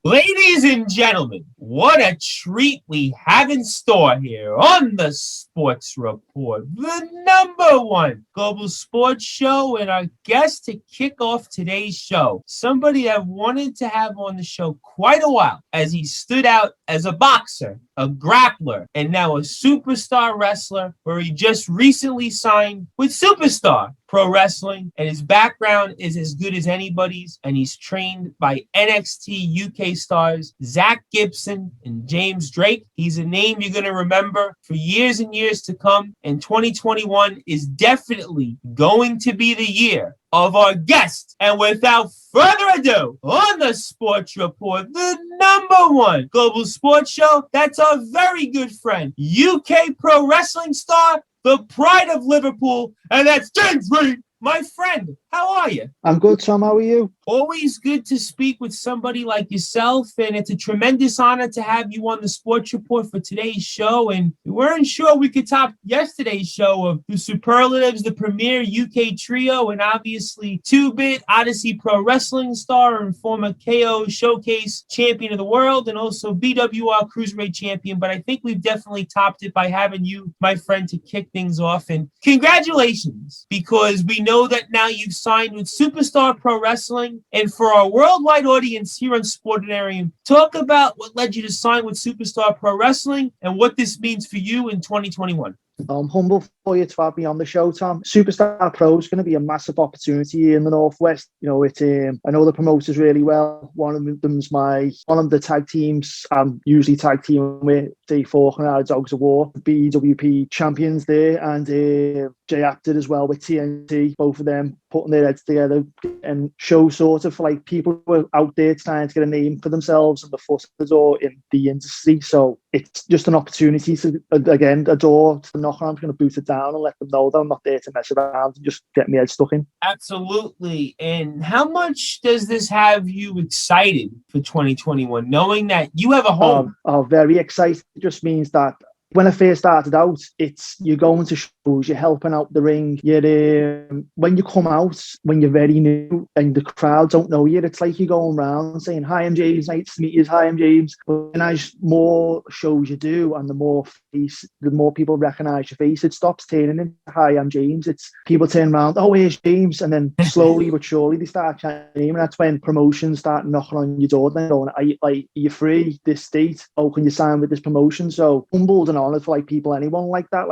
Ladies and gentlemen, what a treat we have in store here on the Sports Report, the number one global sports show, and our guest to kick off today's show, somebody I've wanted to have on the show quite a while, as he stood out as a boxer, a grappler, and now a superstar wrestler, where he just recently signed with Superstar Pro Wrestling, and his background is as good as anybody's, and he's trained by NXT UK stars Zach Gibson and James Drake. He's a name you're going to remember for years and years to come, and 2021 is definitely going to be the year of our guest. And without further ado, on the Sports Report, the number one global sports show, that's our very good friend, UK Pro Wrestling star, the pride of Liverpool, and that's James Reid. My friend, how are you? I'm good, Tom. How are you? Always good to speak with somebody like yourself, and it's a tremendous honor to have you on the Sports Report for today's show. And we weren't sure we could top yesterday's show of the superlatives, the premier UK trio, and obviously 2-bit Odyssey Pro Wrestling star and former KO Showcase champion of the world, and also BWR Cruiserweight champion. But I think we've definitely topped it by having you, my friend, to kick things off. And congratulations, because we know that now you've signed with Superstar Pro Wrestling. And for our worldwide audience here on Sportanarium, talk about what led you to sign with Superstar Pro Wrestling and what this means for you in 2021. I'm humble for you to have me on the show, Tom. Superstar Pro is going to be a massive opportunity in the Northwest. You know, I know the promoters really well. One of the tag teams I'm usually tag teaming with, Jay Faulkner out of Dogs of War, BWP champions there, and Jay Apted as well with TNT. Both of them putting their heads together and show sort of like people who are out there trying to get a name for themselves and the foot in the door in the industry. So it's just an opportunity to, again, a door to knock on. I'm going to boot it down and let them know that I'm not there to mess around and just get my head stuck in. Absolutely. And how much does this have you excited for 2021, knowing that you have a home? Very excited. It just means that when I first started out, you're going to shows, you're helping out the ring. When you come out, when you're very new and the crowd don't know you, it's like you're going around saying, "Hi, I'm James. Nice to meet you. Hi, I'm James." But as more shows you do, and the more people recognise your face, it stops turning into "Hi, I'm James." It's people turn around, "Oh, here's James," and then slowly but surely they start chanting. And that's when promotions start knocking on your door. Then going, "Are you free this date? Oh, can you sign with this promotion?" So humbled and honoured for anyone like that.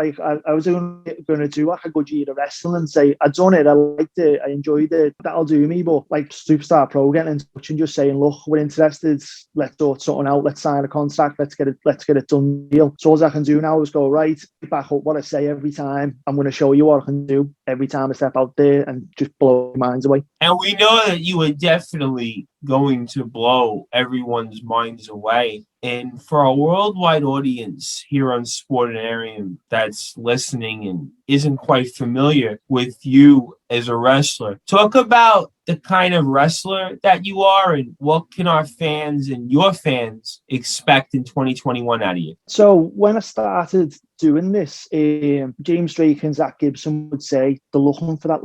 I was going to do a good year of wrestling and say I'd done it, I liked it, I enjoyed it, that'll do me. But Superstar Pro getting in touch and just saying, "Look, we're interested, let's sort something out, let's sign a contract, let's get it done deal." So all I can do now is go, right, back up what I say every time. I'm going to show you what I can do every time I step out there and just blow your minds away. And we know that you were definitely going to blow everyone's minds away. And for our worldwide audience here on Sportanarium that's listening and isn't quite familiar with you as a wrestler, talk about the kind of wrestler that you are and what can our fans and your fans expect in 2021 out of you? So when I started doing this, James Drake and Zach Gibson would say they're looking for that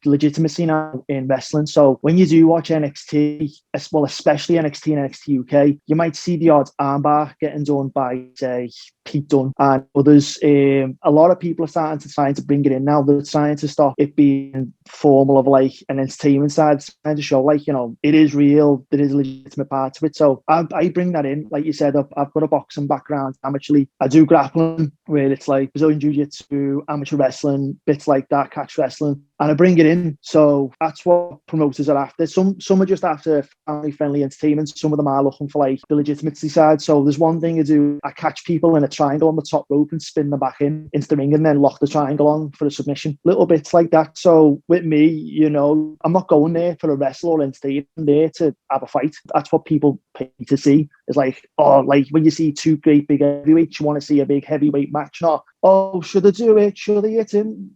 legitimacy now in wrestling. So when you do watch NXT, well, especially NXT and NXT UK, you might see the odd armbar getting done by, say, Pete Dunne and others. A lot of people are trying to bring it in now. They're trying to stop it being formal of an entertainment side, trying to show it is real, there is a legitimate part to it. So I bring that in. Like you said, I've got a boxing background amateurly. I do grappling, where it's like Brazilian Jiu-Jitsu, amateur wrestling, bits like that, catch wrestling, and I bring it in. So that's what promoters are after. Some are just after family-friendly entertainment. Some of them are looking for the legitimacy side. So there's one thing I do. I catch people in a triangle on the top rope and spin them back into the ring and then lock the triangle on for a submission. Little bits like that. So with me, I'm not going there for a wrestle or entertain. I'm there to have a fight. That's what people pay to see. It's when you see two great big heavyweights, you want to see a big heavyweight match, not, "Oh, should I do it? Should I hit him?"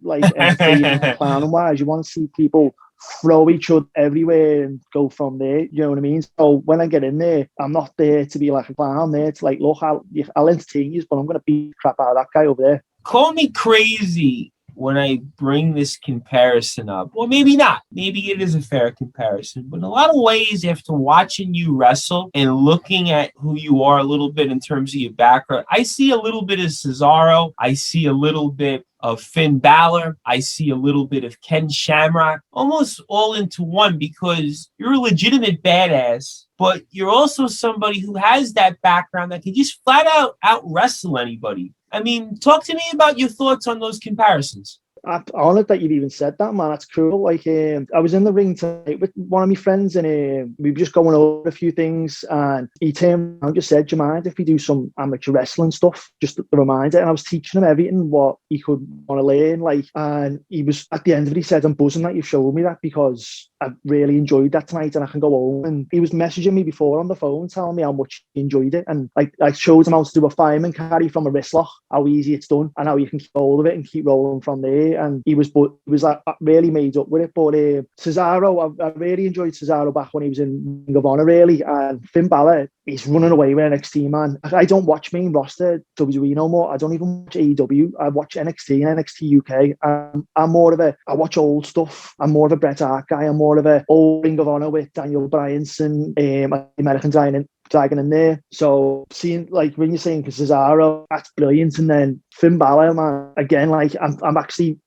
Clowning wise, you want to see people throw each other everywhere and go from there. You know what I mean? So when I get in there, I'm not there to be like a clown. I'm there to look, I'll entertain you, but I'm going to beat the crap out of that guy over there. Call me crazy, when I bring this comparison up. Well, maybe not. Maybe it is a fair comparison. But in a lot of ways, after watching you wrestle and looking at who you are a little bit in terms of your background, I see a little bit of Cesaro. I see a little bit of Finn Balor. I see a little bit of Ken Shamrock, almost all into one, because you're a legitimate badass, but you're also somebody who has that background that can just flat out wrestle anybody. I mean, talk to me about your thoughts on those comparisons. I'm honoured that you've even said that, man. That's cool. Like, I was in the ring tonight with one of my friends, and we were just going over a few things. And he turned around and just said, "Do you mind if we do some amateur wrestling stuff?" Just a reminder. And I was teaching him everything what he could want to learn. Like, and he was at the end of it. He said, "I'm buzzing that you showed me that because I really enjoyed that tonight, and I can go home." And he was messaging me before on the phone, telling me how much he enjoyed it. And I showed him how to do a fireman carry from a wrist lock, how easy it's done, and how you can keep hold of it and keep rolling from there. And he was like really made up with it. But Cesaro, I really enjoyed Cesaro back when he was in Ring of Honor, really. And Finn Balor, he's running away with NXT, man. I don't watch main roster WWE no more. I don't even watch AEW. I watch NXT and NXT UK. I'm more of I watch old stuff. I'm more of a Bret Hart guy. I'm more of a old Ring of Honor with Daniel Bryanson, American Dragon in there. So seeing, like, when you're saying Cesaro, that's brilliant. And then Finn Balor, man, again, like, I'm actually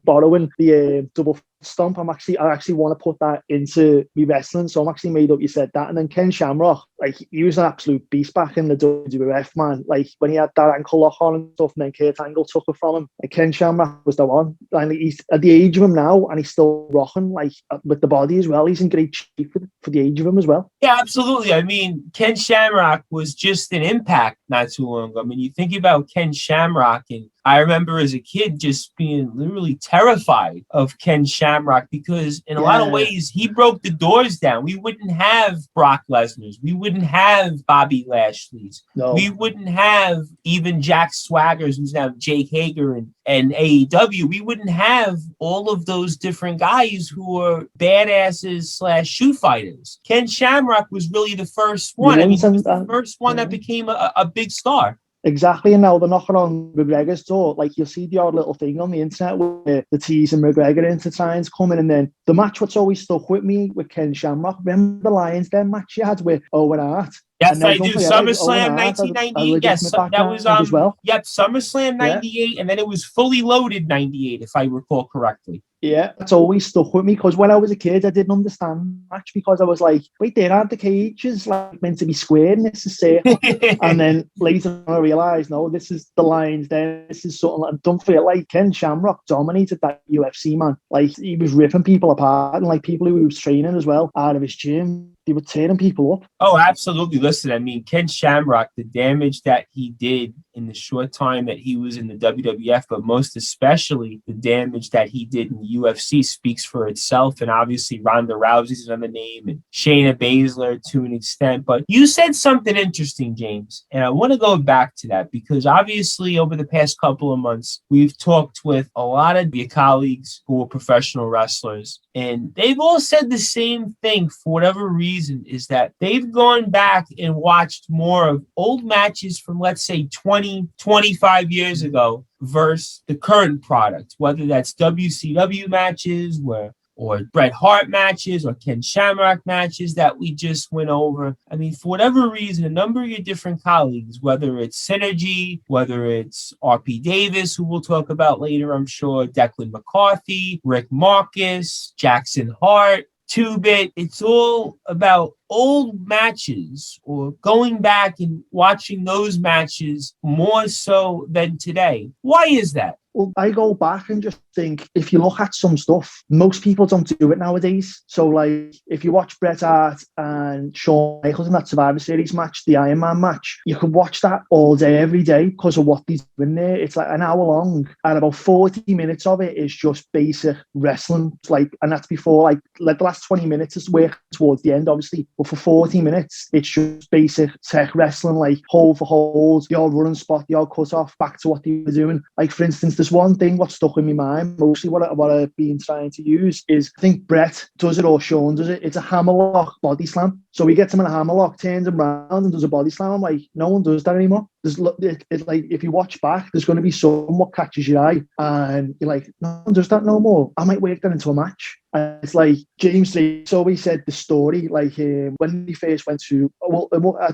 borrowing the double stomp. I actually want to put that into me wrestling. So I'm actually made up you said that. And then Ken Shamrock, like, he was an absolute beast back in the WWF, man. Like, when he had that ankle lock on and stuff, and then Kurt Angle took it from him. Like, Ken Shamrock was the one. And he's at the age of him now, and he's still rocking, like, with the body as well. He's in great shape for the age of him as well. Yeah, absolutely. I mean, Ken Shamrock was just an Impact not too long ago. I mean, you think about Ken Shamrock, and I remember as a kid just being literally terrified of Ken Shamrock because in a lot of ways he broke the doors down. We wouldn't have Brock Lesnar's. We wouldn't have Bobby Lashley's. No. We wouldn't have even Jack Swagger's, who's now Jake Hager and AEW. We wouldn't have all of those different guys who are badasses / shoe fighters. Ken Shamrock was really the first one. I mean, he was the first one that became a big star. Exactly, and now they're knocking on McGregor's door. Like, you'll see the odd little thing on the internet where the T's and McGregor intertwines coming, and then the match what's always stuck with me with Ken Shamrock. Remember the Lions Den match you had with Owen Hart? Yes, I do. SummerSlam 1998. Yes, that was as well. Yep, SummerSlam 98, and then it was Fully Loaded 98, if I recall correctly. Yeah, that's always stuck with me because when I was a kid, I didn't understand much because I was like, wait, there aren't the cages like meant to be square and this is circle. And then later I realised, no, this is the lines there. This is something I don't feel like. Ken Shamrock dominated that UFC, man. Like, he was ripping people apart, and like people who he was training as well out of his gym, they were tearing people up. Oh, absolutely. Listen, I mean, Ken Shamrock, the damage that he did in the short time that he was in the WWF, but most especially the damage that he did in the UFC speaks for itself. And obviously Ronda Rousey's another name and Shayna Baszler to an extent. But you said something interesting, James, and I want to go back to that because obviously over the past couple of months, we've talked with a lot of your colleagues who are professional wrestlers, and they've all said the same thing for whatever reason, is that they've gone back and watched more of old matches from, let's say, 20, 25 years ago versus the current product, whether that's WCW matches or Bret Hart matches or Ken Shamrock matches that we just went over. I mean, for whatever reason, a number of your different colleagues, whether it's Synergy, whether it's RP Davis, who we'll talk about later, I'm sure, Declan McCarthy, Rick Marcus, Jackson Hart, 2-Bit, it's all about old matches or going back and watching those matches more so than today. Why is that? Well, I go back and just think, if you look at some stuff, most people don't do it nowadays. So, like, if you watch Bret Hart and Shawn Michaels in that Survivor Series match, the Iron Man match, you can watch that all day, every day, because of what he's doing there. It's like an hour long, and about 40 minutes of it is just basic wrestling. Like, and that's before, like the last 20 minutes is work towards the end, obviously. But for 40 minutes, it's just basic tech wrestling, like hold for hold, the old running spot, the old cut off, back to what they were doing. Like, for instance, there's one thing what stuck in my mind, mostly what I've been trying to use is, I think Bret does it or Shawn does it. It's a hammerlock body slam. So he gets him in a hammerlock, turns him around and does a body slam. I'm like, no one does that anymore. like if you watch back, there's going to be some what catches your eye, and you're like, no one does that no more. I might work that into a match. And it's like James Reid always said the story, like when he first went to,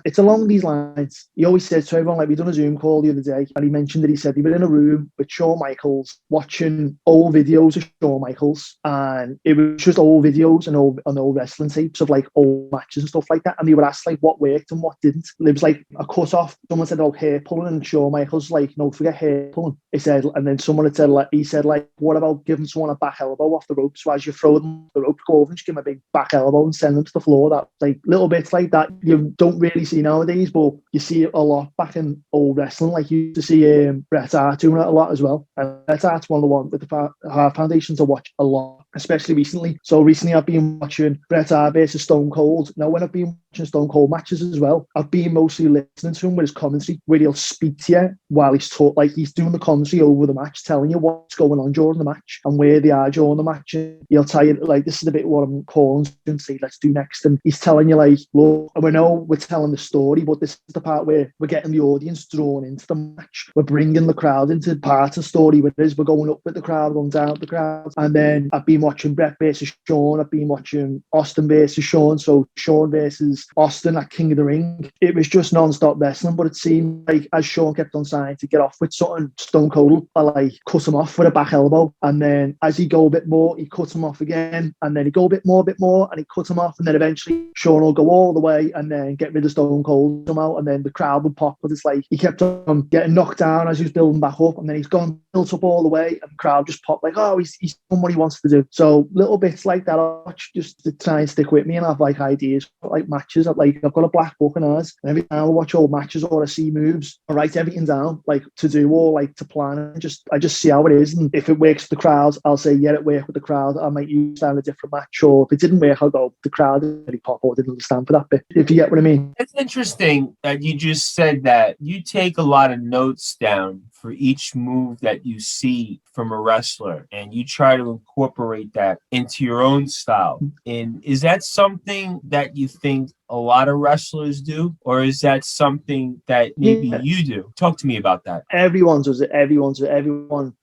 it's along these lines. He always said to everyone, like we done a Zoom call the other day, and he mentioned that he said he was in a room with Shawn Michaels watching old videos of Shawn Michaels, and it was just old videos and old wrestling tapes of like old matches and stuff like that. And they would ask like what worked and what didn't. There was like a cut off. Someone said, "Oh, hair pulling," and Shawn Michaels like, "No, forget hair pulling." He said, and then someone had said, like, he said, like, "What about giving someone a back elbow off the rope? So as you throw them the rope, go over and just give them a big back elbow and send them to the floor." That like little bits like that you don't really see nowadays, but you see it a lot back in old wrestling. Like you used to see Bret Hart doing it a lot as well. And Bret Hart's one of the ones with the Hart Foundation to watch a lot, especially recently. So recently I've been watching Bret Hart versus Stone Cold. Now when I've been watching Stone Cold matches as well, I've been mostly listening to him with his commentary, where he'll speak to you while he's he's doing the commentary over the match, telling you what's going on during the match and where they are during the match. And he'll tell you, like, this is the bit what I'm calling and say, let's do next. And he's telling you, like, look, we know we're telling the story, but this is the part where we're getting the audience drawn into the match. We're bringing the crowd into part of the story with us. We're going up with the crowd, going down with the crowd. And then I've been watching Bret versus Shawn. I've been watching Austin versus Shawn. So Shawn versus Austin at King of the Ring. It was just non-stop wrestling, but it seemed like as Shawn kept on signing to get off with something, Stone Cold like cut him off with a back elbow, and then as he go a bit more, he cut him off again, and then he go a bit more, and he cut him off, and then eventually Shawn will go all the way and then get rid of Stone Cold somehow, and then the crowd would pop. But it's like he kept on getting knocked down as he was building back up, and then he's gone built up all the way, and the crowd just pop like, oh, he's done what he wants to do. So little bits like that I watch just to try and stick with me and have like ideas for like matches. Like I've got a black book and ours, and every time I watch old matches or I see moves, I write everything down, like to do or like to plan, and I just see how it is, and if it works for the crowd, I'll say yeah, it worked with the crowd. I might use that in a different match, or if it didn't work, I'll go, the crowd didn't really pop or didn't understand for that bit, if you get what I mean. It's interesting that you just said that you take a lot of notes down for each move that you see from a wrestler, and you try to incorporate that into your own style. And is that something that you think a lot of wrestlers do, or is that something that maybe you do? Talk to me about that. Everyone does it. Everyone.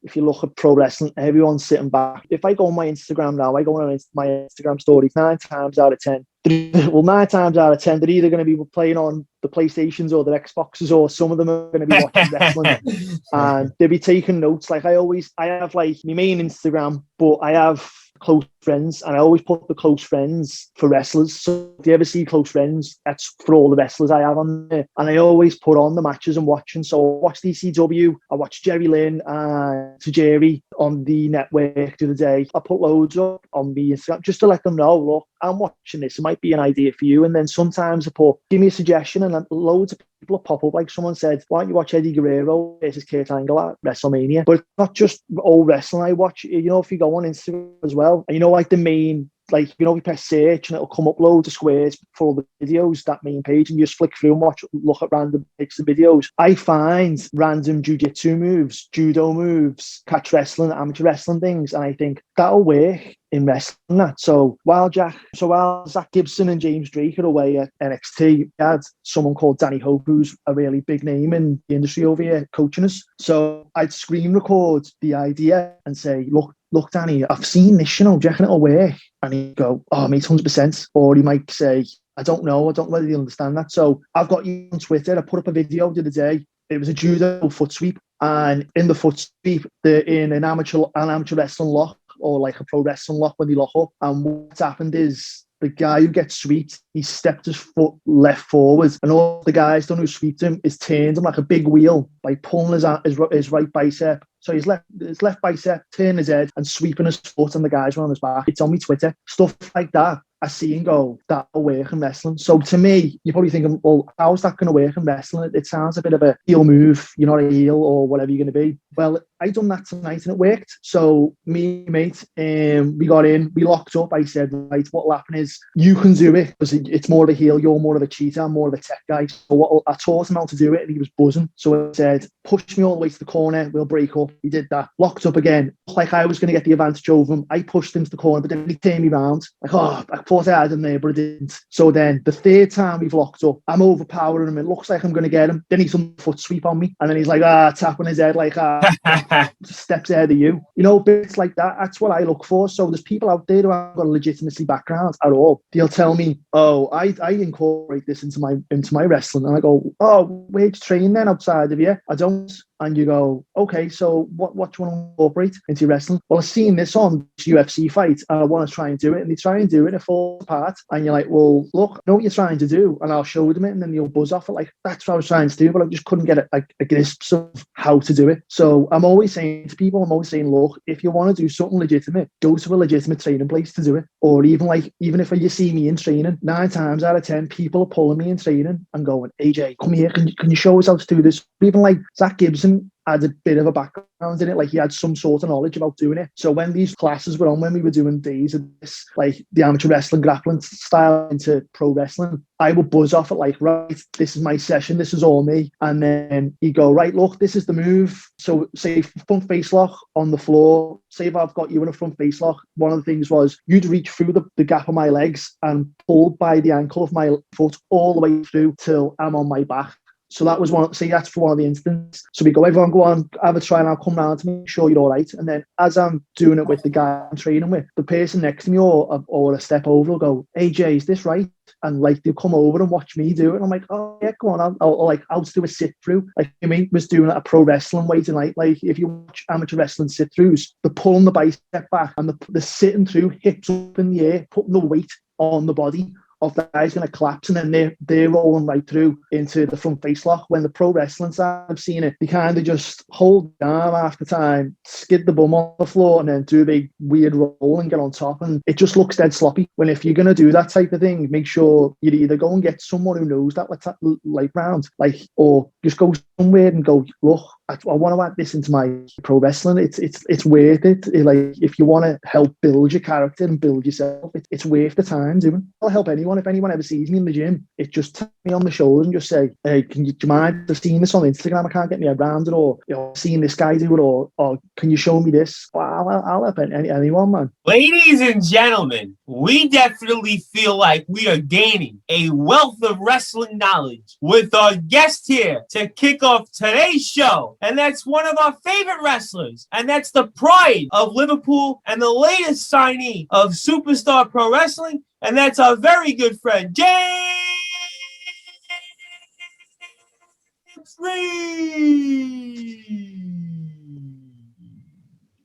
If you look at pro wrestling, everyone's sitting back. If I go on my Instagram now, I go on my Instagram stories 9 times out of 10. 9 times out of 10, they're either going to be playing on the PlayStations or the Xboxes, or some of them are going to be watching wrestling, and they'll be taking notes. Like I have like my main Instagram, but I have close friends, and I always put the close friends for wrestlers. So if you ever see close friends, that's for all the wrestlers I have on there. And I always put on the matches I'm watching. So I watched ECW, I watched Jerry Lynn and Tajiri on the network the other day. I put loads up on the Instagram just to let them know, look, I'm watching this, it might be an idea for you. And then sometimes I put, give me a suggestion, and loads of people pop up. Like someone said, why don't you watch Eddie Guerrero versus Kurt Angle at WrestleMania? But it's not just old wrestling I watch. You know, if you go on Instagram as well, and you know, like the main, like, you know, we press search and it'll come up loads of squares for all the videos, that main page, and you just flick through and look at random pics of videos. I find random jiu-jitsu moves, judo moves, catch wrestling, amateur wrestling things, and I think that'll work in wrestling. That. So while Zach Gibson and James Drake are away at NXT, we had someone called Danny Hope, who's a really big name in the industry over here, coaching us. So I'd screen record the idea and say, look, Danny, I've seen this, do you reckon it'll work? And he'd go, oh, mate, 100%. Or he might say, I don't know whether you understand that. So I've got you on Twitter. I put up a video the other day. It was a judo foot sweep. And in the foot sweep, they're in an amateur wrestling lock, or like a pro wrestling lock when they lock up. And what's happened is the guy who gets sweeped, he stepped his foot left forward, and all the guys done who sweeped him is turned him like a big wheel by pulling his right bicep. So his left bicep, turning his head and sweeping his foot, and the guys were on his back. It's on my Twitter. Stuff like that, I see and go, that'll work in wrestling. So to me, you're probably thinking, well, how's that going to work in wrestling? It sounds a bit of a heel move. You're not a heel or whatever you're going to be. Well, I done that tonight and it worked. So me, mate, we got in, we locked up. I said, right, what'll happen is you can do it because it's more of a heel. You're more of a cheater. I'm more of a tech guy. So I taught him how to do it, and he was buzzing. So I said, push me all the way to the corner. We'll break up. He did that. Locked up again. Like I was going to get the advantage over him. I pushed him to the corner, but then he turned me round. Like, oh, I thought I had him there, but I didn't. So then the third time we've locked up, I'm overpowering him. It looks like I'm going to get him. Then he's on foot sweep on me. And then he's like, tapping his head like, steps ahead of you. You know, bits like that. That's what I look for. So there's people out there who haven't got a legitimacy background at all. They'll tell me, oh, I incorporate this into my wrestling. And I go, oh, where'd you train then outside of you? I don't. And you go, okay, so what do you want to incorporate into your wrestling? Well, I've seen this on this UFC fight and I want to try and do it. And they try and do it and it falls apart. And you're like, well, look, I know what you're trying to do. And I'll show them it. And then you'll buzz off it like, that's what I was trying to do. But I just couldn't get a grasp of how to do it. So I'm always saying to people, look, if you want to do something legitimate, go to a legitimate training place to do it. Or even if you see me in training, 9 times out of 10, people are pulling me in training and going, AJ, come here. Can you show us how to do this? Even like Zach Gibson had a bit of a background in it, like he had some sort of knowledge about doing it. So when these classes were on, when we were doing days of this, like the amateur wrestling grappling style into pro wrestling, I would buzz off at like, right, this is my session, this is all me. And then you go, right, look, this is the move. So say front face lock on the floor. Say if I've got you in a front face lock, one of the things was you'd reach through the gap of my legs and pull by the ankle of my foot all the way through till I'm on my back. So that was that's for one of the instances. So we go, everyone go on, have a try and I'll come round to make sure you're all right. And then as I'm doing it with the guy I'm training with, the person next to me or a step over will go, AJ, is this right? And like they'll come over and watch me do it. And I'm like, oh yeah, come on. I'll just do a sit through. Like me was doing a pro wrestling way tonight. Like if you watch amateur wrestling sit throughs, they're pulling the bicep back and they're sitting through hips up in the air, putting the weight on the body of the guy's going to collapse, and then they're rolling right through into the front face lock. When the pro wrestling side, I've seen it, they kind of just hold the arm half the time, skid the bum on the floor, and then do a big weird roll and get on top. And it just looks dead sloppy. When if you're going to do that type of thing, make sure you either go and get someone who knows that like round, or just go somewhere and go, look, I want to add this into my pro wrestling. It's worth it. Like if you want to help build your character and build yourself, it's worth the time doing. I'll help anyone. If anyone ever sees me in the gym, it just tap me on the shoulder and just say, hey, do you mind? I've seen this on Instagram. I can't get me around it, or seeing this guy do it, or can you show me this? Well, I'll help anyone, man. Ladies and gentlemen, we definitely feel like we are gaining a wealth of wrestling knowledge with our guest here to kick off today's show. And that's one of our favorite wrestlers. And that's the pride of Liverpool and the latest signee of Superstar Pro Wrestling. And that's our very good friend, James Reid.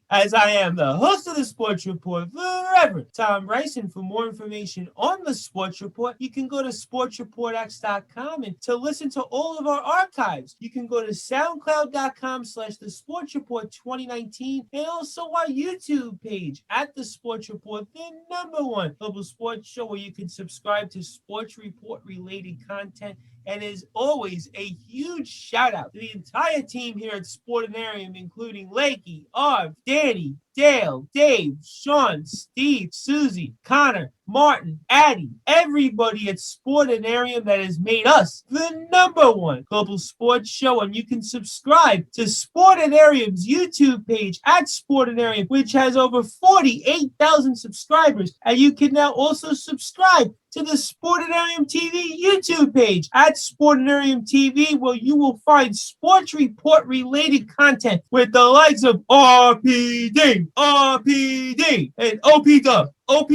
As I am the host of the Sports Report, the Reverend Tom Brice. And for more information on the Sports Report, you can go to sportsreportx.com. And to listen to all of our archives, you can go to soundcloud.com/the Sports Report 2019, and also our YouTube page at the Sports Report, the #1 global sports show where you can subscribe to Sports Report related content. And as always, a huge shout out to the entire team here at Sportanarium, including Lakey, Arv, Danny, Dale, Dave, Sean, Steve, Susie, Connor, Martin, Addie, everybody at Sportanarium that has made us the #1 global sports show. And you can subscribe to Sportanarium's YouTube page at Sportanarium, which has over 48,000 subscribers. And you can now also subscribe to the Sportanarium TV YouTube page at Sportanarium TV, where you will find sports report related content with the likes of RPD, and OP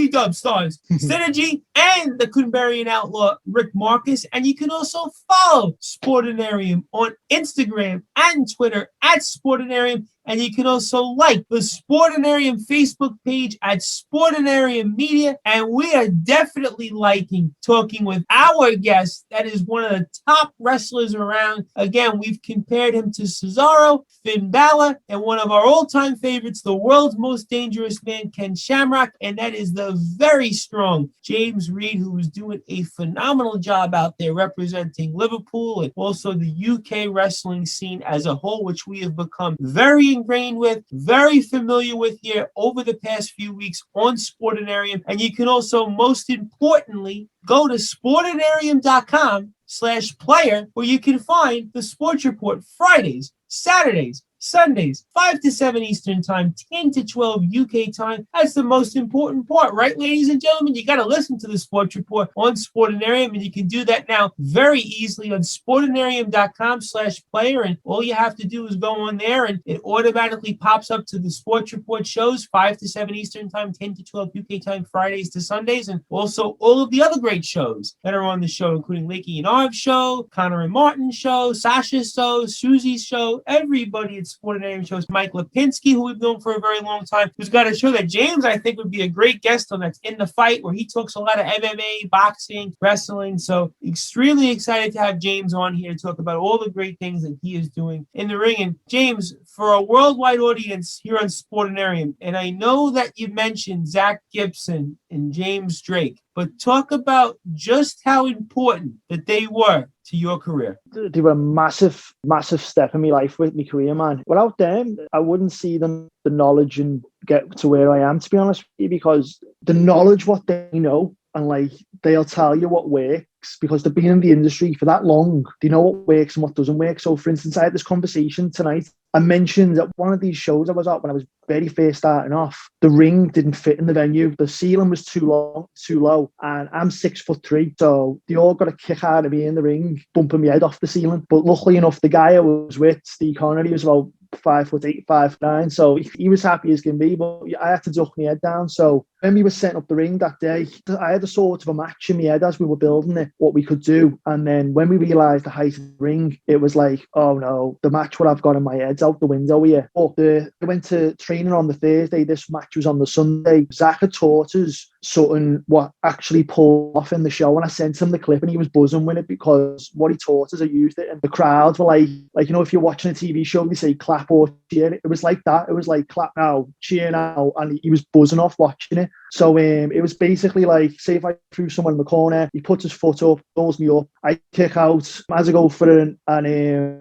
Dub stars Synergy and the Kunbarian outlaw Rick Marcus. And you can also follow Sportanarium on Instagram and Twitter at Sportanarium. And you can also like the Sportanarium Facebook page at Sportanarium Media. And we are definitely liking talking with our guest that is one of the top wrestlers around. Again, we've compared him to Cesaro, Finn Balor, and one of our all-time favorites, the world's most dangerous man, Ken Shamrock. And that is the very strong James Reid, who is doing a phenomenal job out there representing Liverpool and also the UK wrestling scene as a whole, which we have become very ingrained with, very familiar with here over the past few weeks on Sportanarium. And you can also, most importantly, go to sportanarium.com/player, where you can find the Sports Report Fridays, Saturdays, Sundays, 5 to 7 Eastern Time, 10 to 12 UK time. That's the most important part, right, ladies and gentlemen? You got to listen to the Sports Report on Sportanarium, and you can do that now very easily on sportanarium.com/player. And all you have to do is go on there, and it automatically pops up to the Sports Report shows, 5 to 7 Eastern Time, 10 to 12 UK time, Fridays to Sundays, and also all of the other great shows that are on the show, including Lakey and Arv show, Connor and Martin show, Sasha's show, Susie's show, everybody at Sportanarium shows. Mike Lipinski, who we've known for a very long time, who's got a show that James, I think, would be a great guest on. That's In the Fight, where he talks a lot of MMA, boxing, wrestling. So extremely excited to have James on here to talk about all the great things that he is doing in the ring. And James, for a worldwide audience here on Sportanarium, and I know that you mentioned Zach Gibson and James Drake, but talk about just how important that they were to your career. They were a massive, massive step in my life with my career, man. Without them, I wouldn't see the knowledge and get to where I am, to be honest with you, because the knowledge, what they know, and like they'll tell you what works because they've been in the industry for that long. They know what works and what doesn't work. So, for instance, I had this conversation tonight. I mentioned at one of these shows I was at when I was very first starting off, the ring didn't fit in the venue. The ceiling was too low, and I'm 6'3", so they all got a kick out of me in the ring, bumping my head off the ceiling. But luckily enough, the guy I was with, Steve Connery, he was about 5'8", 5'9", so he was happy as can be, but I had to duck my head down. So when we were setting up the ring that day, I had a sort of a match in my head as we were building it, what we could do. And then when we realised the height of the ring, it was like, oh no, the match what I've got in my head's out the window here. But I went to training on the Thursday, this match was on the Sunday. Zach had taught us something what actually pulled off in the show, and I sent him the clip and he was buzzing with it because what he taught us, I used it, and the crowds were like you know, if you're watching a TV show, they say clap or cheer. It was like that. It was like clap now, cheer now, and he was buzzing off watching it. So it was basically like, say if I threw someone in the corner, he puts his foot up, pulls me up, I kick out, as I go for an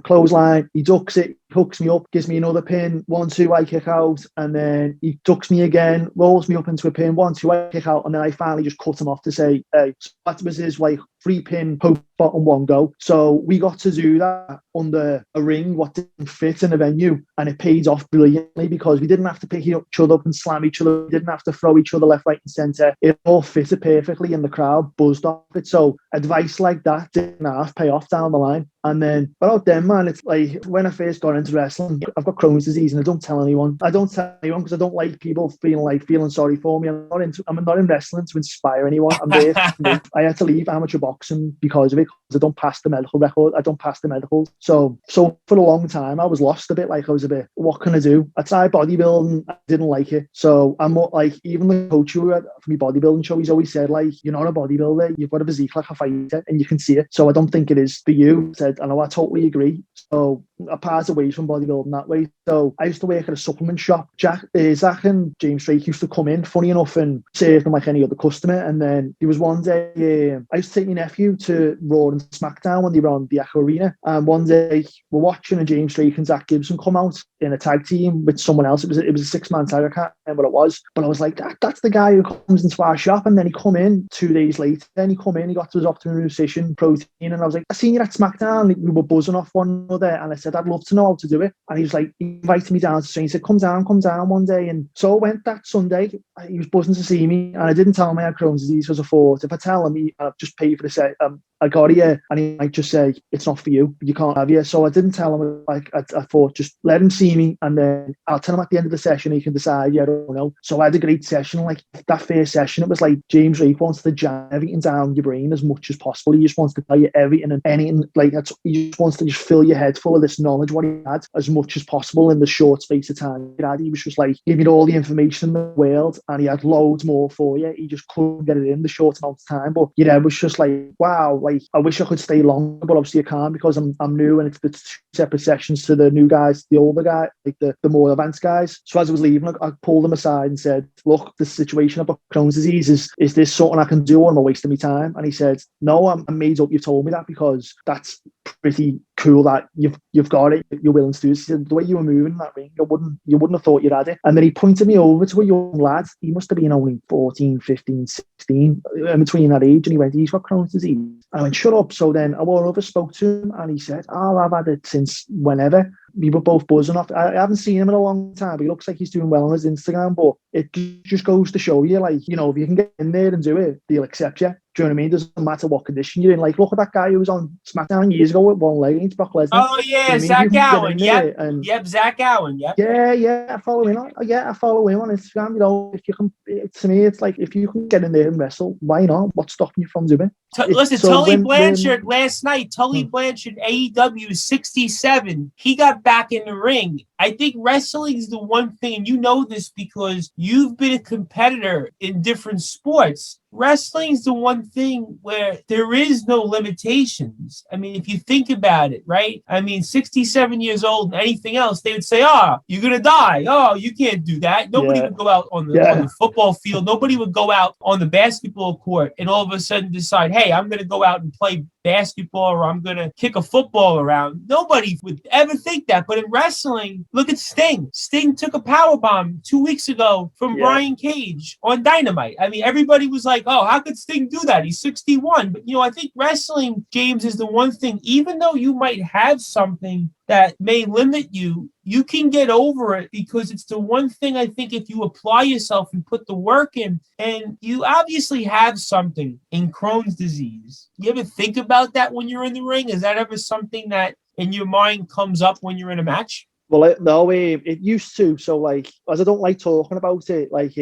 clothesline, he ducks it, hooks me up, gives me another pin, 1-2, I kick out, and then he ducks me again, rolls me up into a pin, 1-2, I kick out, and then I finally just cut him off to say, hey, so that was his like 3-pin poke bottom 1 go. So we got to do that under a ring what didn't fit in a venue, and it paid off brilliantly because we didn't have to pick each other up and slam each other, we didn't have to throw each other left, right and centre. It all fitted perfectly and the crowd buzzed off it. So advice like that didn't half pay off down the line. And then without them, man, it's like when I first got into wrestling, I've got Crohn's disease and I don't tell anyone. I don't tell anyone because I don't like people feeling sorry for me. I'm not in wrestling to inspire anyone. I'm there for me. I had to leave amateur boxing because of it, because I don't pass the medical record. I don't pass the medicals. So for a long time, I was lost a bit. Like I was a bit, what can I do? I tried bodybuilding. I didn't like it. So I'm more like, even the coach who had for me bodybuilding show, he's always said, like, you're not a bodybuilder. You've got a physique like a fighter and you can see it. So I don't think it is for you. He said, I know, I totally agree. So I passed away from bodybuilding that way. So I used to work at a supplement shop. Zach and James Drake used to come in, funny enough, and serve them like any other customer. And then there was one day, I used to take my nephew to Raw and SmackDown when they were on the Echo Arena. And one day we're watching and James Drake and Zach Gibson come out in a tag team with someone else. It was a 6-man tag. I can't remember what it was. But I was like, that's the guy who comes into our shop. And then he come in 2 days later. Then he come in, he got to his Optimum Nutrition protein. And I was like, I seen you at SmackDown. We were buzzing off one another. And I said, I'd love to know how to do it. And he was like, he invited me down to train. He said, come down one day. And so I went that Sunday. He was buzzing to see me. And I didn't tell him I had Crohn's disease because I thought, if I tell him, I'll just pay for the set. I got here, and he might just say, it's not for you. You can't have you. So I didn't tell him. Like I thought, just let him see me, and then I'll tell him at the end of the session. He can decide, yeah, I don't know. So I had a great session. Like that first session, it was like James Reid wants to jam everything down your brain as much as possible. He just wants to tell you everything and anything. Like he just wants to just fill your head full of this knowledge, what he had, as much as possible in the short space of time he had. He was just like giving you all the information in the world, and he had loads more for you. He just couldn't get it in the short amount of time. But it was just like, wow, like I wish I could stay longer, but obviously I can't because I'm new, and it's the 2 separate sessions to the new guys, the older guy, like the more advanced guys. So as I was leaving, I pulled them aside and said, look, the situation about Crohn's disease is this something I can do, or am I wasting my time? And he said, no, I'm made up. You've told me that because that's pretty cool that you've got it, you're willing to do it. He said, the way you were moving in that ring, you wouldn't have thought you had it. And then he pointed me over to a young lad. He must have been only 14, 15, 16, in between that age, and he went, he's got Crohn's disease. And I went, shut up. So then I went over, spoke to him, and he said, oh, I've had it since whenever. we were both buzzing off. I haven't seen him in a long time, but he looks like he's doing well on his Instagram. But it just goes to show you, like, you know, if you can get in there and do it, they'll accept you. Do you know what I mean? Doesn't matter what condition you're in. Like, look at that guy who was on SmackDown years ago with one leg against Brock Lesnar. Oh, yeah, You know what I mean? Zach Allen. Yep, Zach Allen. Yep. Yeah, I follow him. I follow him on Instagram. You know, if you can, to me, it's like, if you can get in there and wrestle, why not? What's stopping you from doing it? Listen, Tully Blanchard last night. Tully Blanchard, AEW 67. He got back in the ring. I think wrestling is the one thing, and you know this because you've been a competitor in different sports. Wrestling is the one thing where there is no limitations. I mean, if you think about it, right? I mean, 67 years old and anything else, they would say, you're going to die. Oh, you can't do that. Nobody would go out on the football field. Nobody would go out on the basketball court and all of a sudden decide, hey, I'm going to go out and play basketball or I'm going to kick a football around. Nobody would ever think that. But in wrestling, look at Sting. Sting took a powerbomb 2 weeks ago from Brian Cage on Dynamite. I mean, everybody was like, oh, how could Sting do that? He's 61. But, you know, I think wrestling, James, is the one thing, even though you might have something that may limit you, you can get over it because it's the one thing I think if you apply yourself and put the work in, and you obviously have something in Crohn's disease. You ever think about that when you're in the ring? Is that ever something that in your mind comes up when you're in a match? Well, no, it used to. So, like, as I don't like talking about it, like,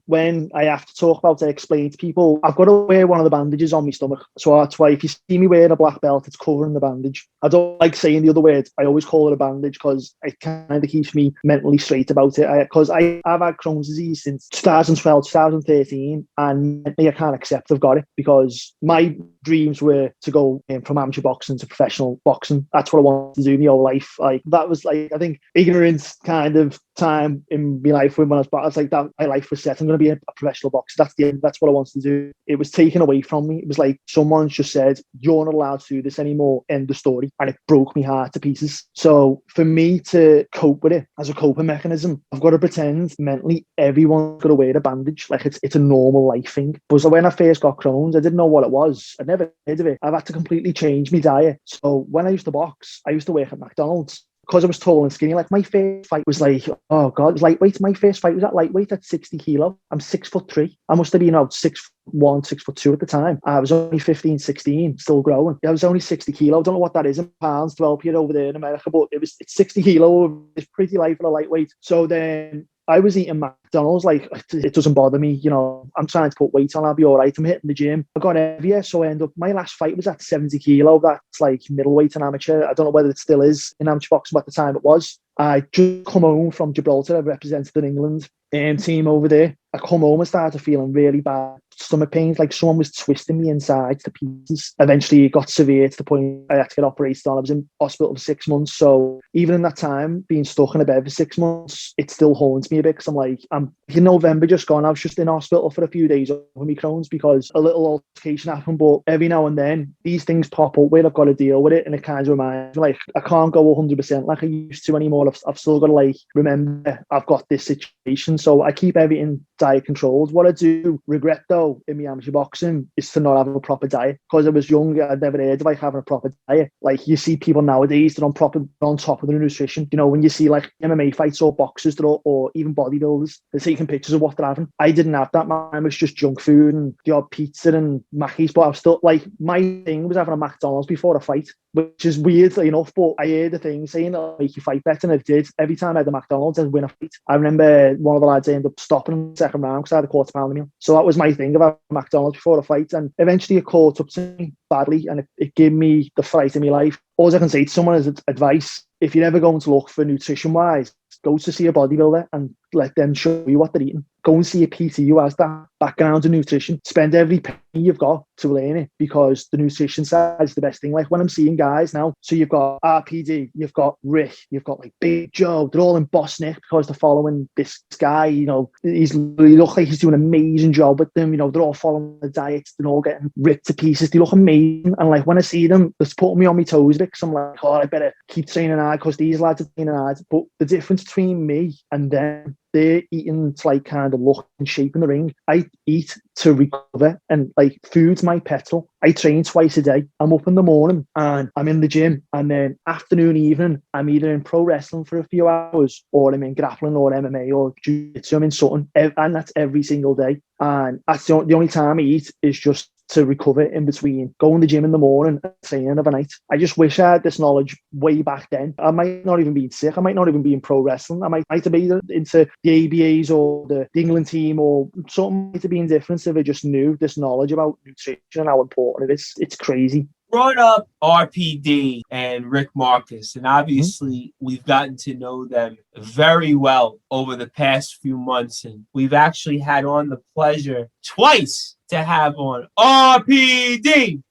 when I have to talk about it, I explain to people, I've got to wear one of the bandages on my stomach. So that's why if you see me wearing a black belt, it's covering the bandage. I don't like saying the other word. I always call it a bandage because it kind of keeps me mentally straight about it. Because I've had Crohn's disease since 2012, 2013, and mentally I can't accept I've got it because my dreams were to go from amateur boxing to professional boxing. That's what I wanted to do my whole life. Like, that was, like, I think, ignorance kind of time in my life when I was back. I was like, that my life was set. I'm going to be a professional boxer. That's what I wanted to do. It was taken away from me. It was like someone's just said, you're not allowed to do this anymore. End of story. And it broke my heart to pieces. So for me to cope with it as a coping mechanism, I've got to pretend mentally everyone's got to wear a bandage. Like it's a normal life thing. But when I first got Crohn's, I didn't know what it was. I'd never heard of it. I've had to completely change my diet. So when I used to box, I used to work at McDonald's. Because I was tall and skinny, like my first fight was like, oh God, it was lightweight. My first fight was at lightweight at 60 kilo. I'm 6'3". I must have been about 6'1", 6'2" at the time. I was only 15, 16, still growing. I was only 60 kilo. I don't know what that is in pounds, 12 year over there in America, but it's 60 kilo. It's pretty light for a lightweight. So then I was eating McDonald's, like, it doesn't bother me, you know, I'm trying to put weight on, I'll be all right, I'm hitting the gym. I got heavier, so I ended up, my last fight was at 70 kilo, that's like middleweight and amateur. I don't know whether it still is in amateur boxing, but at the time it was. I just come home from Gibraltar, I represented in England, team over there. I come home and started feeling really bad stomach pains, like someone was twisting me inside to pieces. Eventually it got severe to the point I had to get operated on. I was in hospital for 6 months. So even in that time, being stuck in a bed for 6 months, it still haunts me a bit because I'm like, in November just gone, I was just in hospital for a few days with my Crohn's because a little altercation happened. But every now and then, these things pop up where I've got to deal with it. And it kind of reminds me, like, I can't go 100% like I used to anymore. I've still got to, like, remember I've got this situation. So I keep everything diet controlled. What I do regret, though, in my amateur boxing is to not have a proper diet. Because I was younger, I'd never heard of, like, having a proper diet. Like, you see people nowadays that are on top of their nutrition. You know, when you see, like, MMA fights or boxers or even bodybuilders, they're taking pictures of what they're having. I didn't have that. Mine was just junk food and the odd pizza and Mackey's. But I was still, like, my thing was having a McDonald's before a fight, which is weird enough, but I heard the thing saying it'll make you fight better, and it did. Every time I had the McDonald's, I'd win a fight. I remember one of the lads ended up stopping in the second round because I had a quarter pounder meal. So that was my thing about McDonald's before a fight, and eventually it caught up to me badly, and it gave me the fright in my life. All I can say to someone is advice: if you're ever going to look for nutrition-wise, go to see a bodybuilder and let them show you what they're eating. Go and see a PT who has that background in nutrition. Spend every penny you've got to learn it, because the nutrition side is the best thing. Like when I'm seeing guys now, so you've got RPD, you've got Rick, you've got like Big Joe, they're all in Boss Nick because they're following this guy, you know, he looks like he's doing an amazing job with them, you know, they're all following the diets, they're all getting ripped to pieces, they look amazing. And like when I see them, it's putting me on my toes because I'm like, oh, I better keep training hard because these lads are training hard. But the difference between me and them they're eating to like kind of look and shape in the ring. I eat to recover, and like food's my petrol. I train twice a day. I'm up in the morning and I'm in the gym, and then afternoon, evening, I'm either in pro wrestling for a few hours, or I'm in grappling or MMA or jiu-jitsu. I'm in something, and that's every single day. And that's the only time I eat is just to recover in between going to the gym in the morning and training of a night. I just wish I had this knowledge way back then. I might not even be sick. I might not even be in pro wrestling. I might have been into the ABAs or the England team or something might have been different if I just knew this knowledge about nutrition and how important it is. It's crazy. Brought up RPD and Rick Marcus, and obviously we've gotten to know them very well over the past few months, and we've actually had on the pleasure twice to have on RPD,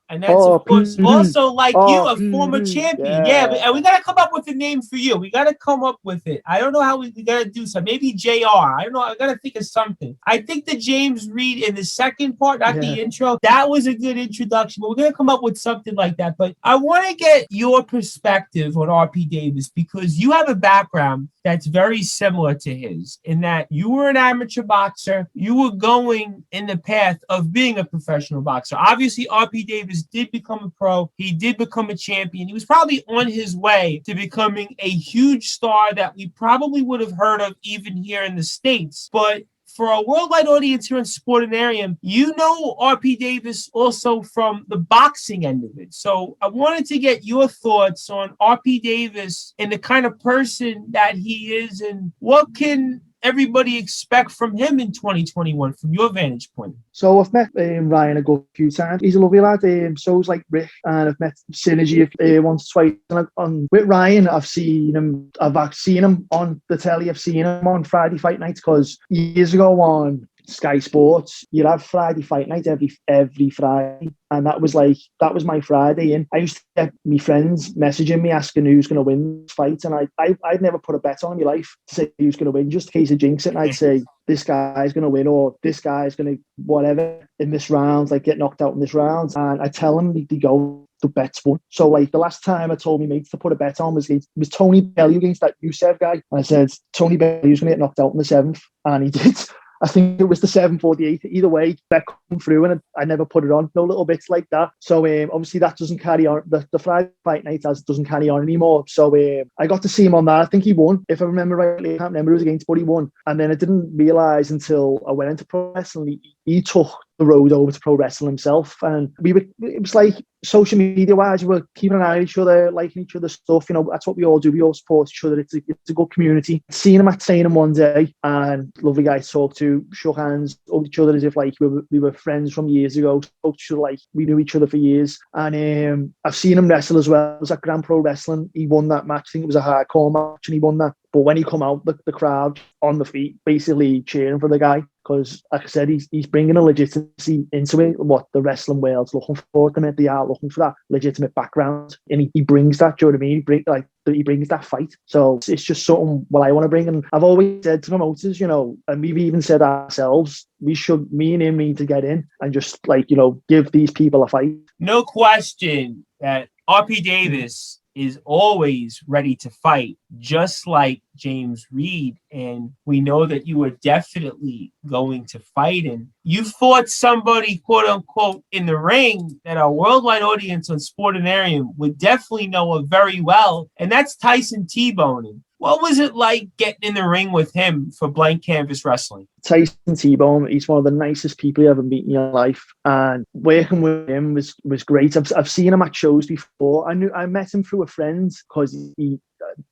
and that's of course also like you, a former champion. Yeah, and we gotta come up with a name for you. We gotta come up with it. I don't know how we gotta do something. Maybe JR. I don't know. I gotta think of something. I think the James Reid in the second part, not the intro, that was a good introduction. But we're gonna come up with something like that. But I want to get your perspective on RP Davis because you have a background that's very similar to his in that you were an amateur boxer. You were going in the path of being a professional boxer. Obviously, RP Davis did become a pro. He did become a champion. He was probably on his way to becoming a huge star that we probably would have heard of even here in the States. But for a worldwide audience here in Sportanarium, you know RP Davis also from the boxing end of it. So I wanted to get your thoughts on RP Davis and the kind of person that he is and what can everybody expect from him in 2021 from your vantage point? So I've met Ryan a good few times. He's a lovely lad. So's like Rick, and I've met Synergy once or twice. And with Ryan, I've seen him on the telly. I've seen him on Friday fight nights because years ago on Sky Sports, you'd have Friday fight night every Friday, and that was my Friday. And I used to get my friends messaging me asking who's going to win this fight, and I'd never put a bet on in my life to say who's going to win, just in case of jinx it. And I'd say this guy's going to win or this guy's going to whatever in this round, like get knocked out in this round, and I tell them they go. The bet's won. So like the last time I told my mates to put a bet on was Tony Bellew against that Youssef guy. And I said Tony Bellew's going to get knocked out in the 7th, and he did. I think it was the 7th or the 8th. Either way, bet come through, and I never put it on. No little bits like that. So obviously that doesn't carry on. The Friday fight night doesn't carry on anymore. So I got to see him on that. I think he won. If I remember rightly, I can't remember who it was against, but he won. And then I didn't realise until I went into pro wrestling, he took the road over to pro wrestling himself. And it was like social media wise, we were keeping an eye on each other, liking each other's stuff. You know, that's what we all do. We all support each other. It's a good community. Seeing him at training one day, and lovely guy to talk to, shook hands, hugged each other as if like we were friends from years ago. Spoke to each other like we knew each other for years. And I've seen him wrestle as well. It was at Grand Pro Wrestling. He won that match. I think it was a hardcore match, and he won that. But when he come out, the crowd on the feet basically cheering for the guy. Because, like I said, he's bringing a legitimacy into it, what the wrestling world's looking for at the minute. They are looking for that legitimate background. And he brings that, do you know what I mean? He brings that fight. So it's just something I want to bring. And I've always said to promoters, you know, and we've even said ourselves, me and him need to get in and just like, you know, give these people a fight. No question that RP Davis is always ready to fight, just like James Reid. And we know that you were definitely going to fight. And you fought somebody, quote unquote, in the ring that our worldwide audience on Sportanarium would definitely know very well. And that's Tyson T-Bone. What was it like getting in the ring with him for Blank Canvas Wrestling? Tyson T-Bone, he's one of the nicest people you ever meet in your life, and working with him was great. I've seen him at shows before. I met him through a friend because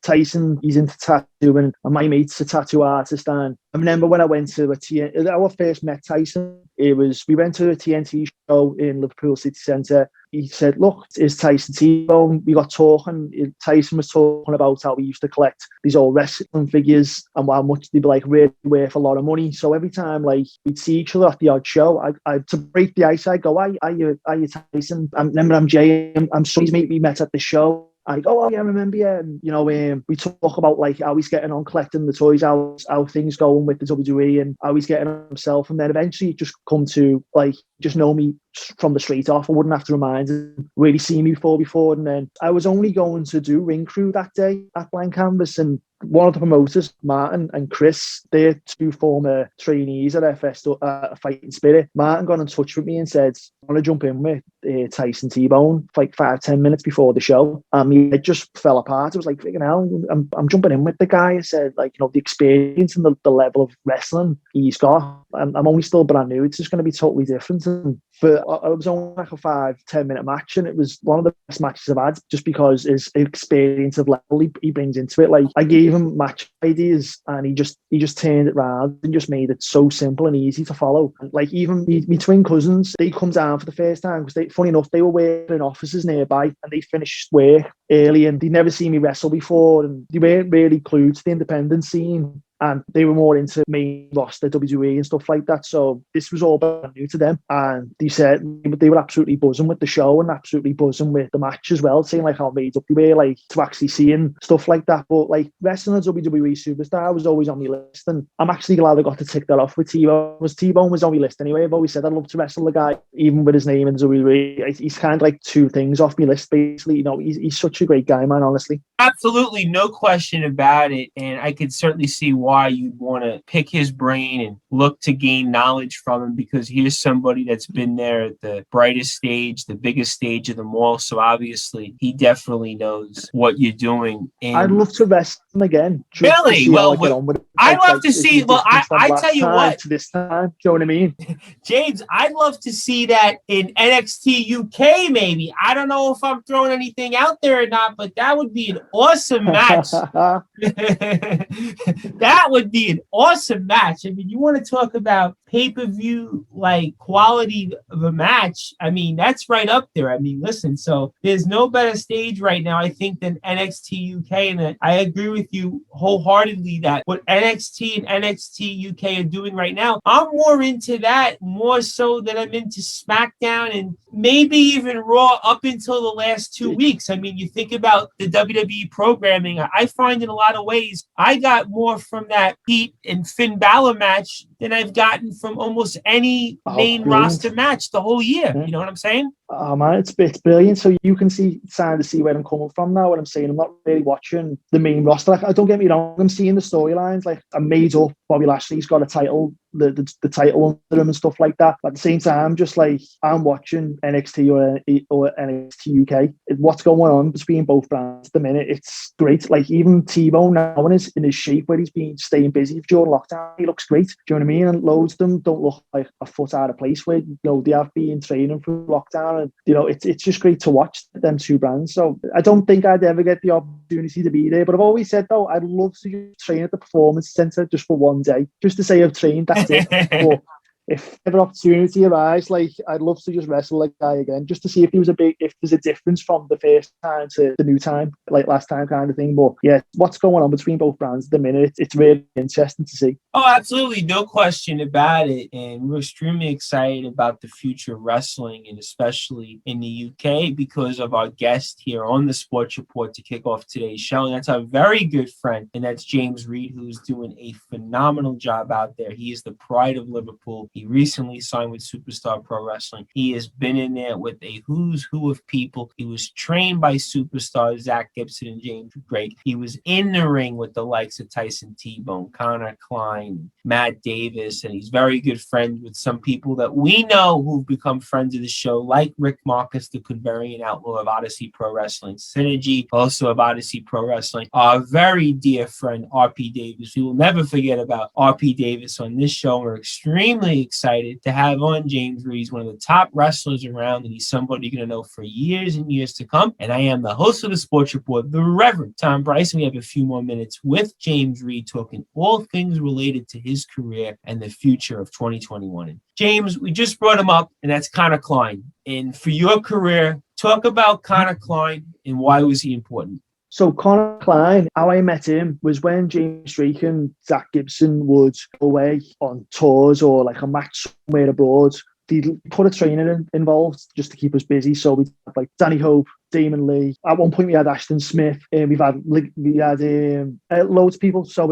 Tyson, he's into tattooing, and my mate's a tattoo artist. And I remember when I went to I first met Tyson, we went to a TNT show in Liverpool City Centre. He said, look, it's Tyson T-Bone. We got talking. Tyson was talking about how we used to collect these old wrestling figures and how much they'd be like really worth a lot of money. So every time like we'd see each other at the odd show, I to break the ice, I'd go, are you Tyson? I'm Jay. I'm Sonny's mate. We met at the show. I go, oh yeah, I remember you. And, you know, we talk about like how he's getting on collecting the toys, how things going with the WWE and how he's getting on himself. And then eventually it just come to like, just know me from the street off. I wouldn't have to remind him, really seen me before. And then I was only going to do ring crew that day at Blank Canvas, and one of the promoters, Martin and Chris, they're two former trainees at FS Fighting Spirit. Martin got in touch with me and said, I want to jump in with Tyson T-Bone for like 5-10 minutes before the show. It just fell apart. It was like, freaking hell, I'm jumping in with the guy. I said, like, the experience and the level of wrestling he's got. I'm only still brand new. It's just going to be totally different. And it was only like a 5-10 minute match, and it was one of the best matches I've had, just because his experience of level he brings into it. Like, I gave him match ideas, and he just turned it around and just made it so simple and easy to follow. And like, even my twin cousins, they come down for the first time because funny enough, they were working in offices nearby, and they finished work early, and they'd never seen me wrestle before, and they weren't really clued to the independent scene. And they were more into main roster WWE and stuff like that. So this was all brand new to them. And they said they were absolutely buzzing with the show and absolutely buzzing with the match as well, saying like how made up they were, like, to actually seeing stuff like that. But like, wrestling a WWE superstar was always on my list. And I'm actually glad I got to tick that off with T-Bone. T-Bone was on my list anyway. I've always said I'd love to wrestle the guy, even with his name in WWE. He's kind of like two things off my list, basically. He's such a great guy, man, honestly. Absolutely, no question about it. And I could certainly see why you'd want to pick his brain and look to gain knowledge from him, because here's somebody that's been there at the brightest stage, the biggest stage of them all. So obviously, he definitely knows what you're doing. And I'd love to wrestle him again. Really? Well, I'd love to see. Well, I tell you what. To this time, do you know what I mean? James, I'd love to see that in NXT UK, maybe. I don't know if I'm throwing anything out there or not, but that would be an awesome match. That would be an awesome match. I mean, you want to talk about pay-per-view, like, quality of a match. I mean, that's right up there. I mean, listen, so there's no better stage right now, I think, than NXT UK. And I agree with you wholeheartedly that what NXT and NXT UK are doing right now, I'm more into that, more so than I'm into SmackDown and maybe even Raw up until the last 2 weeks. I mean, you think about the WWE programming, I find in a lot of ways, I got more from that Pete and Finn Balor match than I've gotten from almost any main roster match the whole year. Yeah. You know what I'm saying? Oh man, it's brilliant. So you can starting to see where I'm coming from now. What I'm saying, I'm not really watching the main roster. Like, don't get me wrong, I'm seeing the storylines. Like, I made up Bobby Lashley's got a title, the title under him and stuff like that. But at the same time, just like, I'm watching NXT or NXT UK. What's going on between both brands at the minute? It's great. Like, even T-Bone now in his shape where he's been staying busy during lockdown, he looks great. Do you know what I mean? And loads of them don't look like a foot out of place where they have been training through lockdown. And it's just great to watch them two brands. So I don't think I'd ever get the opportunity to be there, but I've always said, though, I'd love to train at the Performance Centre just for one day, just to say I've trained. That's it. But if ever opportunity arises, like, I'd love to just wrestle that guy again, just to see if there's a difference from the first time to the new time, like last time kind of thing. But yeah, what's going on between both brands at the minute, it's really interesting to see. Oh, absolutely. No question about it. And we're extremely excited about the future of wrestling, and especially in the UK, because of our guest here on the Sports Report to kick off today's show. And that's our very good friend, and that's James Reid, who's doing a phenomenal job out there. He is the pride of Liverpool. He recently signed with Superstar Pro Wrestling. He has been in there with a who's who of people. He was trained by superstars Zach Gibson and James Reid. He was in the ring with the likes of Tyson T-Bone, Connor Klein, Matt Davis, and he's very good friends with some people that we know who've become friends of the show, like Rick Marcus, the Converian Outlaw of Odyssey Pro Wrestling, Synergy, also of Odyssey Pro Wrestling, our very dear friend RP Davis. We will never forget about RP Davis on this show. We're extremely excited to have on James Reid. He's one of the top wrestlers around, and he's somebody you're going to know for years and years to come. And I am the host of the Sports Report, the Reverend Tom Brice, and we have a few more minutes with James Reid talking all things related to his career and the future of 2021. And James, we just brought him up, and that's Connor Klein. And for your career, talk about Connor Klein and why was he important? So Connor Klein, how I met him was when James Reid and Zach Gibson would go away on tours or like a match somewhere abroad. They'd put a trainer involved just to keep us busy. So we'd have like Danny Hope, Damon Lee. At one point we had Ashton Smith, and we had loads of people. So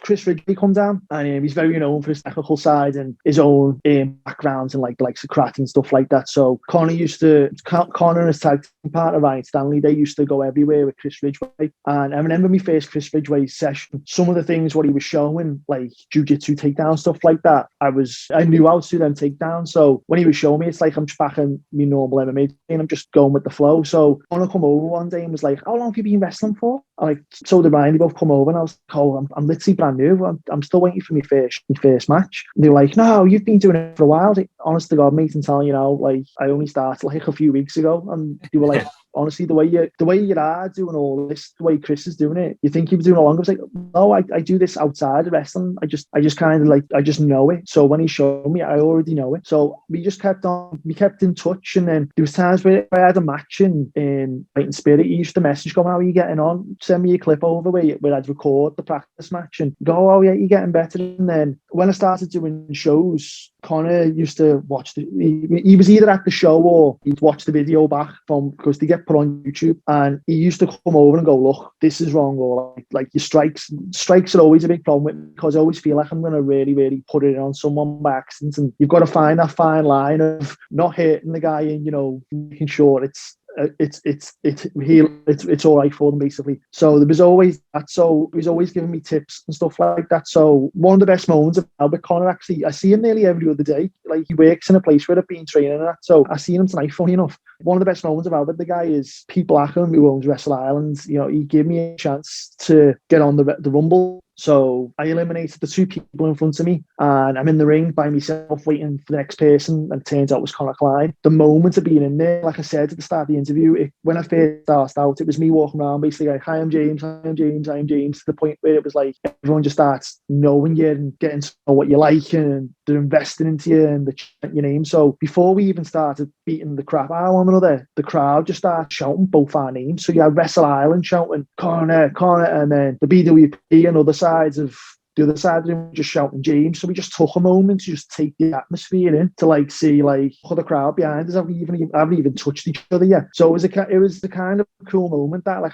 Chris Ridgway come down, and he's very known for his technical side and his own backgrounds and like Socrates and stuff like that. So Connor and his tag team partner Ryan Stanley, they used to go everywhere with Chris Ridgway. And I remember my first Chris Ridgway session, some of the things what he was showing, like jiu-jitsu takedown stuff like that, I knew how to do them takedowns. So when he was showing me, it's like I'm just back in my normal MMA and I'm just going with the flow. So Connor come over one day and was like, "How long have you been wrestling for?" And like, so did Ryan. They both come over and I was like, "Oh, I'm literally brand new. I'm still waiting for my first match." And they were like, "No, you've been doing it for a while." Like, honest to God, mate, I'm telling you now, like I only started like a few weeks ago, and they were like, honestly, the way you are doing all this, the way Chris is doing it, you think you've been doing it longer. I was like, no, I do this outside of wrestling. I just kind of like, I just know it. So when he showed me, I already know it. So we kept in touch. And then there was times where I had a match in Fighting Spirit. He used to message, going, "How are you getting on? Send me a clip over where I'd record the practice match," and go, "Oh yeah, you're getting better." And then when I started doing shows, Connor used to watch he was either at the show or he'd watch the video back because they get put on YouTube, and he used to come over and go, "Look, this is wrong," or like your strikes are always a big problem with me, because I always feel like I'm going to really, really put it on someone by accident, and you've got to find that fine line of not hurting the guy and, making sure it's all right for them, basically. So there was always that. So he was always giving me tips and stuff like that. So one of the best moments of Albert Connor, actually, I see him nearly every other day. Like, he works in a place where I've been training and that. So I seen him tonight, funny enough. One of the best moments of Albert, the guy, is Pete Blackham, who owns Wrestle Island. He gave me a chance to get on the Rumble. So I eliminated the two people in front of me, and I'm in the ring by myself waiting for the next person, and it turns out it was Conor Klein. The moment of being in there, like I said at the start of the interview, when I first started out, it was me walking around basically like, "Hi, I'm James, I'm James, I'm James," to the point where it was like everyone just starts knowing you and getting to know what you like, and they're investing into you and they're chanting your name. So before we even started beating the crap out of one another, the crowd just started shouting both our names. So you had Wrestle Island shouting "Conor, Conor," and then the BWP and other sides of the other side of him just shouting James. So we just took a moment to just take the atmosphere in, to like see like the crowd behind us haven't even touched each other yet. So it was the kind of cool moment that like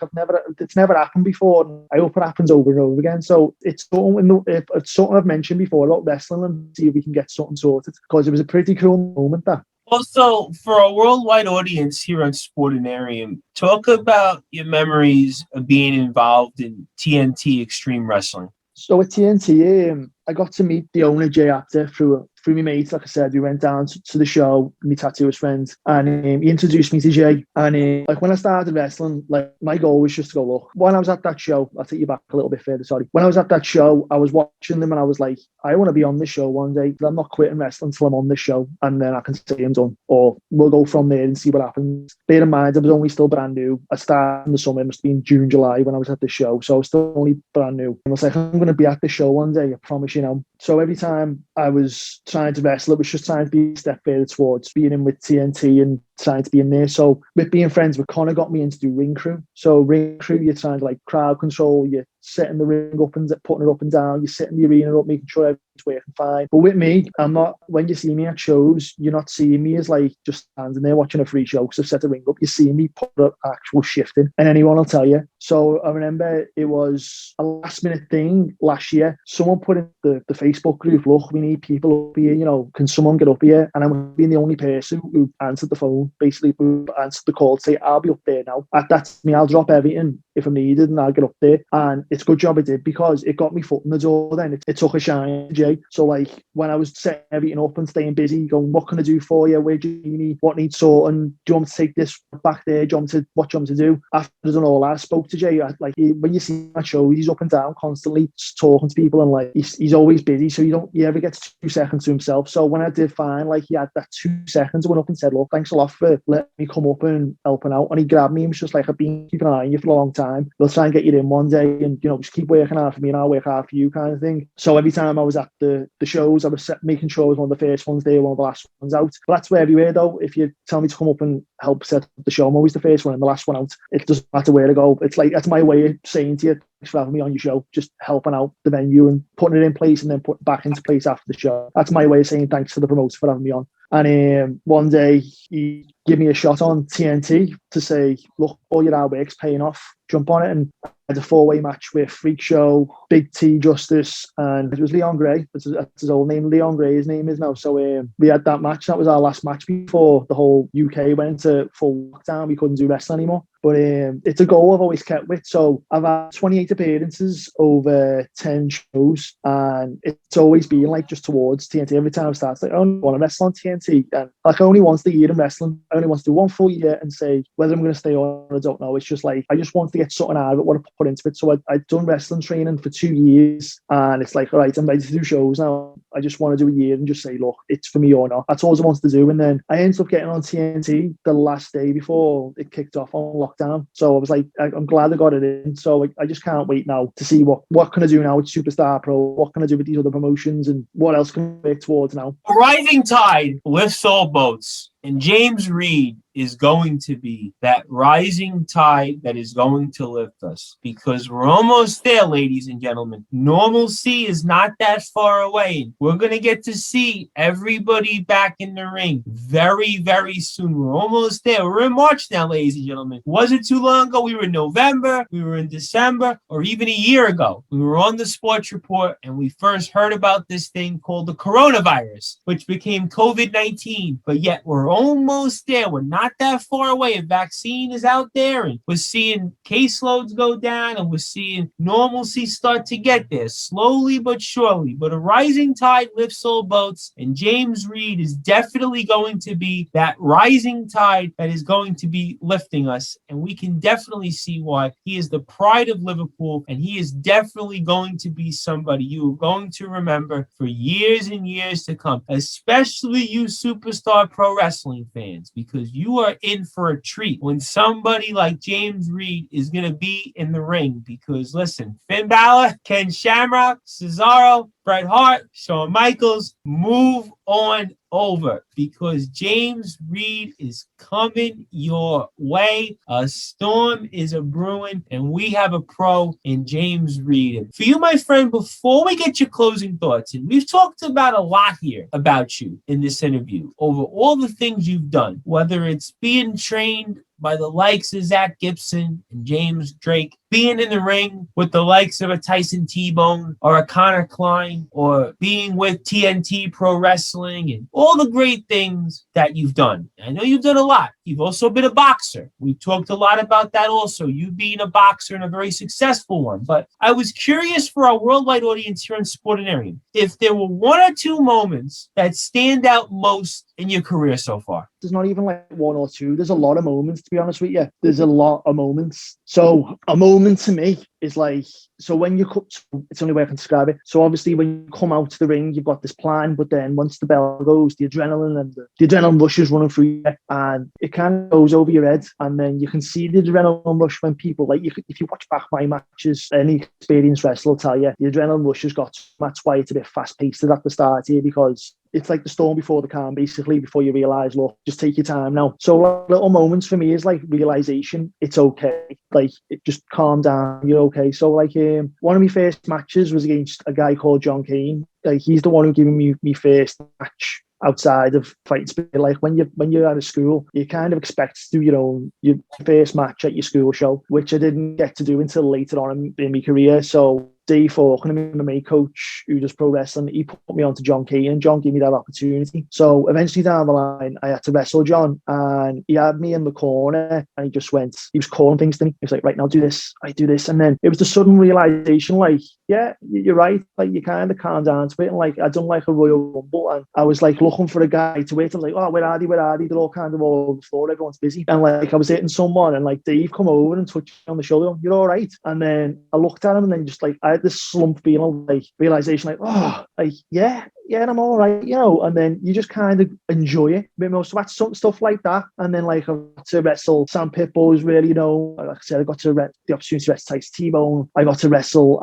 it's never happened before. And I hope it happens over and over again. So it's something I've mentioned before about wrestling, and see if we can get something sorted, because it was a pretty cool moment that. Also, for a worldwide audience here on Sportanarium, talk about your memories of being involved in TNT Extreme Wrestling. So at TNT, I got to meet the owner, Jay Apter, through my mates. Like I said, we went down to the show, my tattooist friend, and he introduced me to Jay. And like when I started wrestling, like my goal was just to go, look, when I was at that show, I'll take you back a little bit further, sorry. When I was at that show, I was watching them and I was like, I want to be on this show one day. I'm not quitting wrestling until I'm on this show, and then I can say I'm done. Or we'll go from there and see what happens. Bear in mind, I was only still brand new. I started in the summer, it must have been June, July when I was at the show. So I was still only brand new. And I was like, I'm going to be at the show one day, I promise, So every time I was trying to wrestle, it was just trying to be a step further towards being in with TNT and trying to be in there. So with being friends with Connor, got me into do ring crew. So ring crew, you're trying to like crowd control, you're setting the ring up and putting it up and down, you're setting the arena up, making sure everything's working fine. But with me, I'm not, when you see me at shows, you're not seeing me as like just standing there watching a free show because I've set the ring up. You're seeing me put up actual shifting, and anyone will tell you. So I remember it was a last minute thing last year. Someone put in the Facebook group, look, we need people up here, can someone get up here? And I'm being the only person who answered the phone, basically who answered the call to say, I'll be up there now. That's me, I'll drop everything if I'm needed and I'll get up there. And it's a good job I did, because it got me foot in the door then. It took a shine, Jay. So like when I was setting everything up and staying busy, going, what can I do for you? Where do you need? What needs sorting? Do you want me to take this back there? What do you want me to do? After I'd done all that, I spoke to Jay. When you see that show, he's up and down constantly, just talking to people, and like he's always busy, so you ever get 2 seconds to himself. So when I did find like he had that 2 seconds, I went up and said, look, thanks a lot for letting me come up and helping out. And he grabbed me and was just like, I've been keeping an eye on you for a long time. We'll try and get you in one day, and just keep working hard for me and I'll work hard for you, kind of thing. So every time I was at the shows, I was making sure I was one of the first ones there, one of the last ones out. But that's where everywhere though, if you tell me to come up and help set up the show, I'm always the first one and the last one out. It doesn't matter where to go. It's like, that's my way of saying to you, thanks for having me on your show, just helping out the venue and putting it in place and then putting it back into place after the show. That's my way of saying thanks to the promoter for having me on. And one day he give me a shot on TNT to say, look, all your hard work's paying off. Jump on it. And I had a 4-way match with Freak Show, Big T Justice, and it was Leon Gray. That's his old name. Leon Gray, his name is now. So we had that match. That was our last match before the whole UK went into full lockdown. We couldn't do wrestling anymore. But it's a goal I've always kept with. So I've had 28 appearances over 10 shows, and it's always been like just towards TNT. Every time I start, it's like, I only want to wrestle on TNT. And like, I only once a year in wrestling. I only want to do 1 full year and say whether I'm going to stay on, I don't know. It's just like, I just want to get something out of it, what I put into it. So I've done wrestling training for 2 years, and it's like, all right, I'm ready to do shows now. I just want to do a year and just say, look, it's for me or not. That's all I wanted to do. And then I ended up getting on TNT the last day before it kicked off on lockdown. So I was like, I'm glad I got it in. So I just can't wait now to see what can I do now with Superstar Pro, what can I do with these other promotions, and what else can I work towards now. A rising tide lifts all boats. And James Reid is going to be that rising tide that is going to lift us, because we're almost there, ladies and gentlemen. Normalcy is not that far away. We're going to get to see everybody back in the ring very, very soon. We're almost there. We're in March now, ladies and gentlemen. Wasn't too long ago. We were in November, we were in December, or even a year ago. We were on the Sports Report, and we first heard about this thing called the coronavirus, which became COVID-19. But yet we're almost there. We're not that far away. A vaccine is out there, and we're seeing caseloads go down, and we're seeing normalcy start to get there slowly but surely. But a rising tide lifts all boats, and James Reid is definitely going to be that rising tide that is going to be lifting us. And we can definitely see why. He is the pride of Liverpool, and he is definitely going to be somebody you are going to remember for years and years to come, especially you Superstar Pro Wrestling fans, because you are in for a treat when somebody like James Reid is going to be in the ring. Because listen, Finn Balor, Ken Shamrock, Cesaro, Bret Hart, Shawn Michaels, move on over, because James Reid is coming your way. A storm is a brewing, and we have a pro in James Reid. And for you, my friend, before we get your closing thoughts, and we've talked about a lot here about you in this interview, over all the things you've done, whether it's being trained by the likes of Zach Gibson and James Drake, being in the ring with the likes of a Tyson T-Bone or a Connor Klein, or being with TNT Pro Wrestling, and all the great things that you've done. I know you've done a lot. You've also been a boxer. We've talked a lot about that also, you being a boxer and a very successful one. But I was curious for our worldwide audience here on Sportanarium, if there were 1 or 2 moments that stand out most in your career so far. There's not even like 1 or 2. There's a lot of moments, to be honest with you. There's a lot of moments. So a moment to me is like, so when you come, it's the only way I can describe it. So obviously when you come out to the ring, you've got this plan, but then once the bell goes, the adrenaline and the adrenaline rush is running through you, and it kind of goes over your head. And then you can see the adrenaline rush when people, like, if you watch back my matches, any experienced wrestler will tell you, the adrenaline rush has got, that's why it's a bit fast paced at the start here, because it's like the storm before the calm, basically, before you realise, look, just take your time now. So like, little moments for me is like realisation, it's okay. Like, it just calm down, you're okay. So like one of my first matches was against a guy called John Kane. Like, he's the one who gave me my first match outside of fighting spirit. Like, when you're out of school, you kind of expect to do your first match at your school show, which I didn't get to do until later on in my career. So Dave Faulkner, my main coach who does pro wrestling, he put me on to John Kane, and John gave me that opportunity. So eventually down the line, I had to wrestle John, and he had me in the corner, and he was calling things to me. He was like, right, now do this, I do this. And then it was the sudden realization, like, yeah, you're right. Like, you kind of calm down to it. And like, I'd done like a Royal Rumble, and I was like looking for a guy to wait. I was like, oh, where are they? They're all kind of all over the floor. Everyone's busy. And like, I was hitting someone, and like Dave come over and touched me on the shoulder. You're all right. And then I looked at him, and then just like, I had this slump feeling, like realization, like, oh, like, yeah, I'm all right, and then you just kind of enjoy it a bit more. So that's some stuff like that. And then like, I got to wrestle Sam Pitbull, who's really, like I said, I got to the opportunity to wrestle Tyson T-Bone. I got to wrestle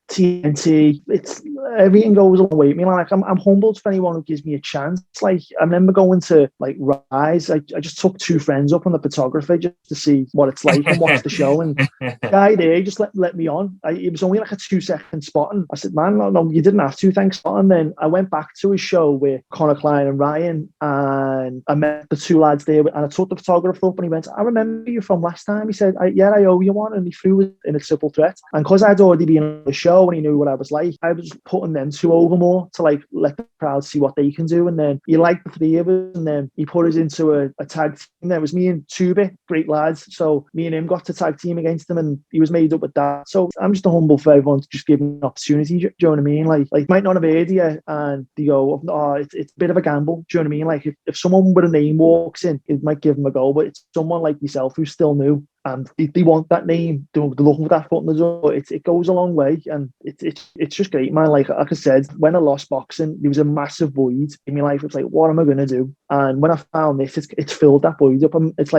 TNT. It's everything goes along the way. I mean, like, I'm humbled for anyone who gives me a chance. Like, I remember going to like Rise. I just took 2 friends up on the photography just to see what it's like and watch the show. And the guy there just let me on. It was only like a 2-second spot, and I said, man, no, you didn't have to, thanks. And then I went back back to a show with Conor Klein and Ryan, and I met the two lads there, and I took the photographer up, and he went, I remember you from last time. He said, yeah, I owe you one, and he threw it in a triple threat. And because I'd already been on the show and he knew what I was like, I was putting them two over more to like let the crowd see what they can do. And then he liked the three of us, and then he put us into a tag team. There was me and Two-Bit, great lads. So me and him got to tag team against him, and he was made up with that. So I'm just humble for everyone to just give him an opportunity. Do you know what I mean? Like might not have heard you, and they go, oh, it's a bit of a gamble. Do you know what I mean? Like if someone with a name walks in, it might give them a go, but it's someone like yourself who's still new, and they want that name. They're looking for that foot in the door. It goes a long way, and it's just great, man. Like I said, when I lost boxing, there was a massive void in my life. It's like, what am I going to do? And when I found this, it's filled that void up. It's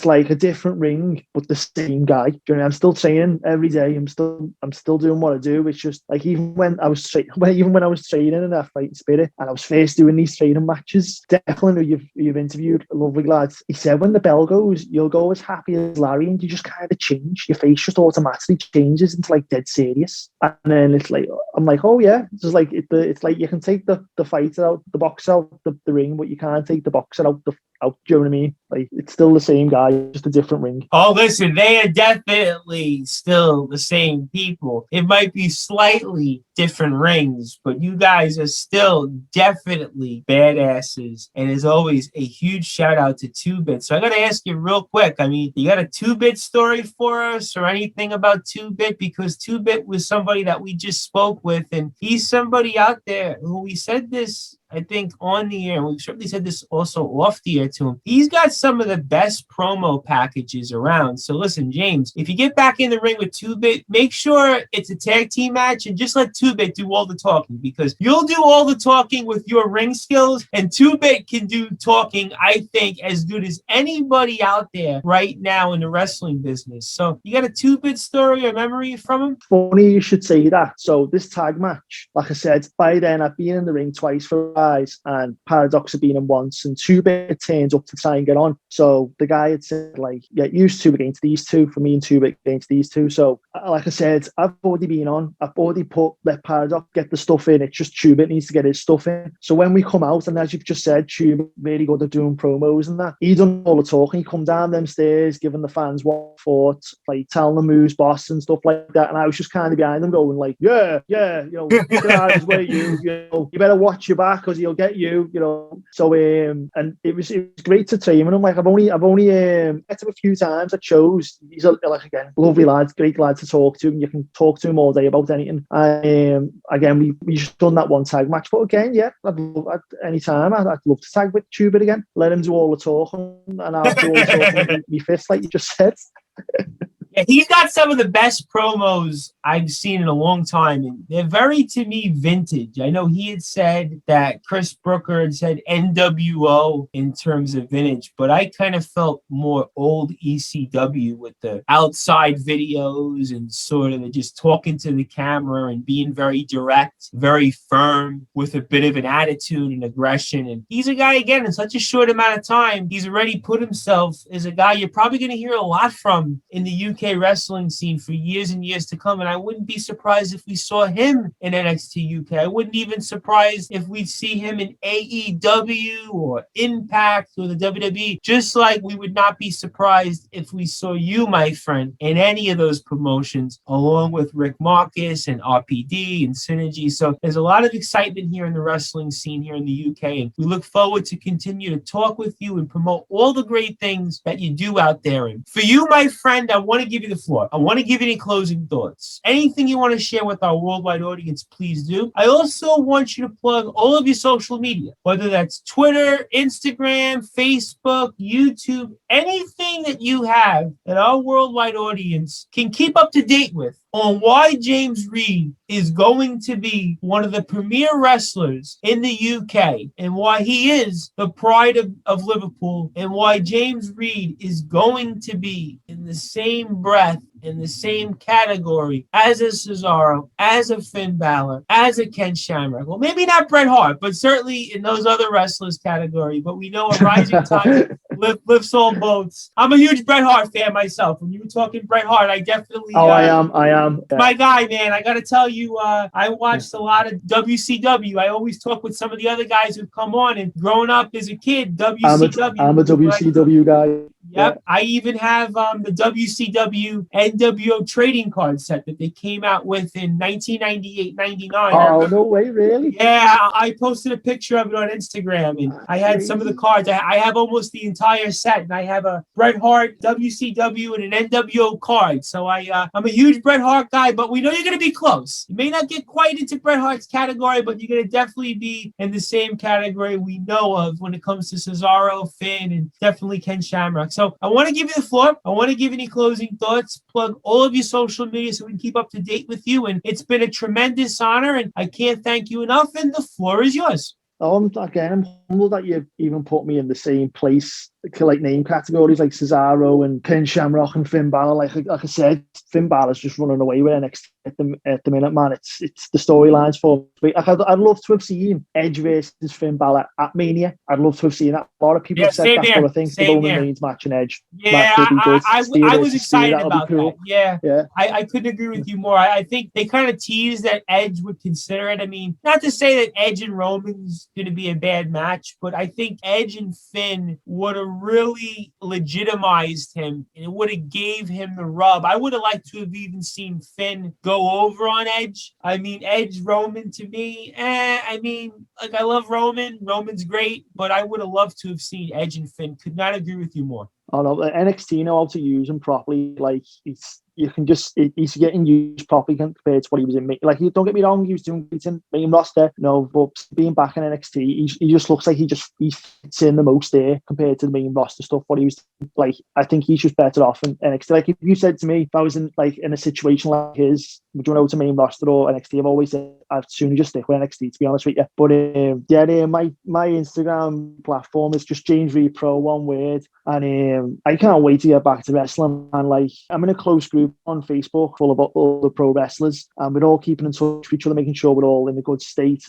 like a different ring, but the same guy. Do you know what I mean? I'm still training every day. I'm still doing what I do. It's just like even when I was training in that fighting spirit, and I was first doing these training matches. Definitely, you've interviewed a lovely lad. He said when the bell goes, you'll go as happy as Larry, and you just kind of change. Your face just automatically changes into like dead serious. And then it's like, I'm like, oh yeah, it's just like it's like you can take the fighter out, the boxer out the ring, but you can't take the boxer out. Do you know what I mean? Like it's still the same guy, just a different ring. Oh, listen, they are definitely still the same people. It might be slightly different rings, but you guys are still definitely badasses. And as always, a huge shout out to Two-Bit. So I got to ask you real quick. I mean, you got a Two-Bit story for us or anything about Two-Bit? Because Two-Bit was somebody that we just spoke with, and he's somebody out there who we said this, I think, on the air. We certainly said this also off the air to him. He's got some of the best promo packages around. So listen, James, if you get back in the ring with Two-Bit, make sure it's a tag team match and just let Two-Bit do all the talking, because you'll do all the talking with your ring skills, and Two-Bit can do talking, I think, as good as anybody out there right now in the wrestling business. So you got a Two-Bit story or memory from him? Funny you should say that. So this tag match, like I said, by then I've been in the ring twice for guys, and Paradox had been in once, and Two-Bit turns up to try and get on. So the guy had said, like, yeah, use two against these two, for me and Two-Bit against these two. So like I said, I've already been on. I've already let Paradox get the stuff in. It's just Two-Bit needs to get his stuff in. So when we come out, and as you've just said, Two-Bit really good at doing promos and that. He done all the talking. He come down them stairs, giving the fans what thought, like telling them who's boss and stuff like that. And I was just kind of behind them going like, yeah, you know, get out of his way, you know, you better watch your back because he'll get you, you know. So and it was great to train with him. Like I've only met him a few times at shows. He's like, again, lovely lad, great lad to talk to, and you can talk to him all day about anything. Again, we just done that one tag match, but again, yeah, I'd love to tag with Two-Bit again. Let him do all the talking, and I'll do all the talking with me fist, like you just said. Yeah, he's got some of the best promos I've seen in a long time, and they're very, to me, vintage. I know he had said that Chris Brooker had said NWO in terms of vintage, but I kind of felt more old ECW with the outside videos and sort of just talking to the camera and being very direct, very firm, with a bit of an attitude and aggression. And he's a guy, again, in such a short amount of time, he's already put himself as a guy you're probably going to hear a lot from in the UK wrestling scene for years and years to come. And I wouldn't be surprised if we saw him in NXT UK. I wouldn't even surprised if we'd see him in AEW or Impact or the WWE, just like we would not be surprised if we saw you, my friend, in any of those promotions, along with Rick Marcus and RPD and Synergy. So there's a lot of excitement here in the wrestling scene here in the UK, and we look forward to continue to talk with you and promote all the great things that you do out there. And for you, my friend, I want to give you the floor. I want to give you any closing thoughts. Anything you want to share with our worldwide audience, please do. I also want you to plug all of your social media, whether that's Twitter, Instagram, Facebook, YouTube, anything that you have that our worldwide audience can keep up to date with on why James Reid is going to be one of the premier wrestlers in the UK, and why he is the pride of Liverpool, and why James Reid is going to be in the same breath, in the same category as a Cesaro, as a Finn Balor, as a Ken Shamrock. Well, maybe not Bret Hart, but certainly in those other wrestlers category. But we know a rising tide Lifts all boats. I'm a huge Bret Hart fan myself. When you were talking Bret Hart, I definitely. Oh, I am. My guy, man. I got to tell you, I watched a lot of WCW. I always talk with some of the other guys who've come on, and growing up as a kid, WCW. I'm a WCW guy. Yep. I even have the WCW NWO trading card set that they came out with in 1998-99. Oh, no way, really? Yeah, I posted a picture of it on Instagram, and I had some of the cards. I have almost the entire set, and I have a Bret Hart WCW and an NWO card. So I'm a huge Bret Hart guy, but we know you're going to be close. You may not get quite into Bret Hart's category, but you're going to definitely be in the same category we know of when it comes to Cesaro, Finn, and definitely Ken Shamrock. So I want to give you the floor. I want to give any closing thoughts, plug all of your social media so we can keep up to date with you. And it's been a tremendous honor, and I can't thank you enough. And the floor is yours. I'm humbled that you even put me in the same place, like name categories like Cesaro and Ken Shamrock and Finn Balor. Like I said, Finn Balor's just running away with NXT at the minute, man. It's the storylines for me. Like I'd love to have seen Edge versus Finn Balor at Mania. I'd love to have seen that. A lot of people have said that's what I think. The Roman Reigns match and Edge. Yeah, I was excited about that. Yeah. I couldn't agree with you more. I think they kind of teased that Edge would consider it. I mean, not to say that Edge and Roman's going to be a bad match, but I think Edge and Finn would have really legitimized him, and it would have gave him the rub. I would have liked to have even seen Finn go over on Edge. I mean, Edge Roman to me, I mean, like I love Roman. Roman's great, but I would have loved to have seen Edge and Finn. Could not agree with you more. Oh no, NXT know how to use him properly. Like he's getting used properly compared to what he was in. Like, don't get me wrong, he was doing great in main roster, but being back in NXT, he just looks like he fits in the most there compared to the main roster stuff. What he was like, I think he's just better off in NXT. Like, if you said to me, if I was in a situation like his, would you want to go to main roster or NXT? I've always said I'd sooner just stick with NXT, to be honest with you. But my Instagram platform is just James Reid Pro, one word, and I can't wait to get back to wrestling. And like, I'm in a close group on Facebook full of all the pro wrestlers, and we're all keeping in touch with each other, making sure we're all in a good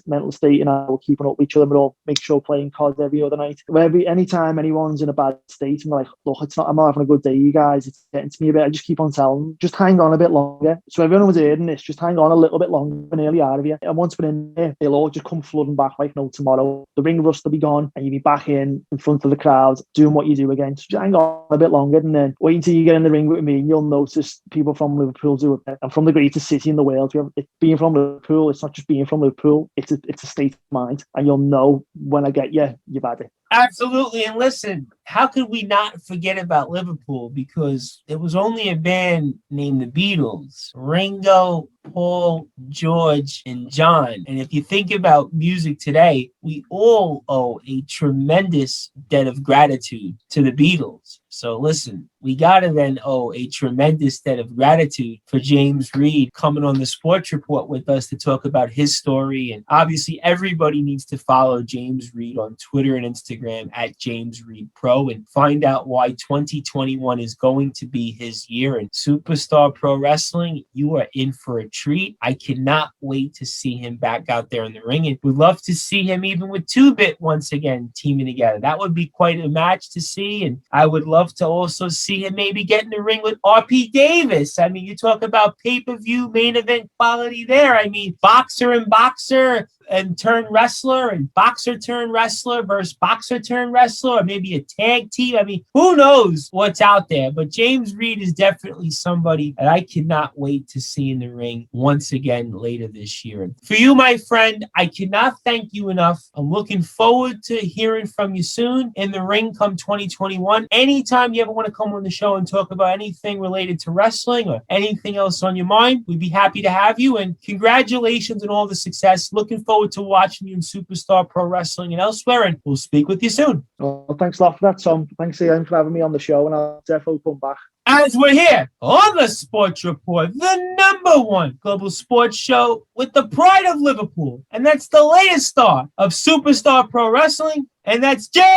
mental state, and we're keeping up with each other. We're all making sure playing cards every other night. Anytime anyone's in a bad state, and they're like, look, I'm not having a good day, you guys, it's getting to me a bit, I just keep on telling them, just hang on a bit longer. So everyone was hearing this, just hang on a little bit longer, we're nearly out of here. And once we're in there, they'll all just come flooding back like no tomorrow. The ring rust will be gone, and you'll be back in front of the crowd doing what you do again. So just hang on a bit longer, and then wait until you get in the ring with me, and you'll notice people from Liverpool do it. And from the greatest city in the world, being from Liverpool, it's not just being from Liverpool, it's a state of mind, and you'll know when I get you, you've had it. Absolutely. And listen, how could we not forget about Liverpool? Because there was only a band named the Beatles, Ringo, Paul, George, and John. And if you think about music today, we all owe a tremendous debt of gratitude to the Beatles. So listen, we got to then owe a tremendous debt of gratitude for James Reid coming on the Sports Report with us to talk about his story. And obviously, everybody needs to follow James Reid on Twitter and Instagram at James Reid Pro and find out why 2021 is going to be his year. And Superstar Pro Wrestling, you are in for a treat. I cannot wait to see him back out there in the ring. And we'd love to see him even with 2-Bit once again teaming together. That would be quite a match to see. And I would love to also see him maybe get in the ring with RP Davis. I mean, you talk about pay-per-view main event quality there. I mean, boxer and boxer and turn wrestler, and boxer turn wrestler versus boxer turn wrestler, or maybe a tag team. I mean, who knows what's out there? But James Reid is definitely somebody that I cannot wait to see in the ring once again later this year. And for you, my friend, I cannot thank you enough. I'm looking forward to hearing from you soon in the ring come 2021. Anytime you ever want to come on the show and talk about anything related to wrestling or anything else on your mind, we'd be happy to have you. And congratulations on all the success. Looking forward to watching you in Superstar Pro Wrestling and elsewhere, and we'll speak with you soon. Well, thanks a lot for that, Tom. Thanks again for having me on the show, and I'll definitely come back. As we're here on the Sports Report, the #1 global sports show with the pride of Liverpool, and that's the latest star of Superstar Pro Wrestling, and that's James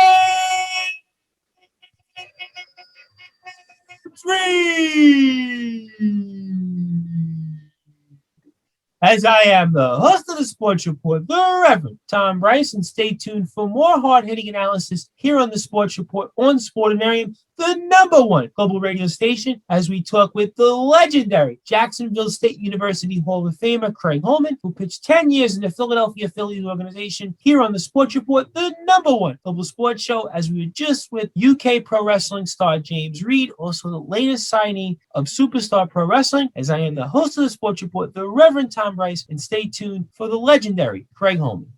Reid. as I am the host of the Sports Report, the Reverend Tom Brice, and stay tuned for more hard-hitting analysis here on the Sports Report on Sportanarium, the number one global radio station, as we talk with the legendary Jacksonville State University Hall of Famer Craig Holman, who pitched 10 years in the Philadelphia Phillies organization, here on the Sports Report, the number one global sports show, as we were just with UK pro wrestling star James Reid, also the latest signing of Superstar Pro Wrestling, as I am the host of the Sports Report, the Reverend Tom Brice, and stay tuned for the legendary Craig Holman.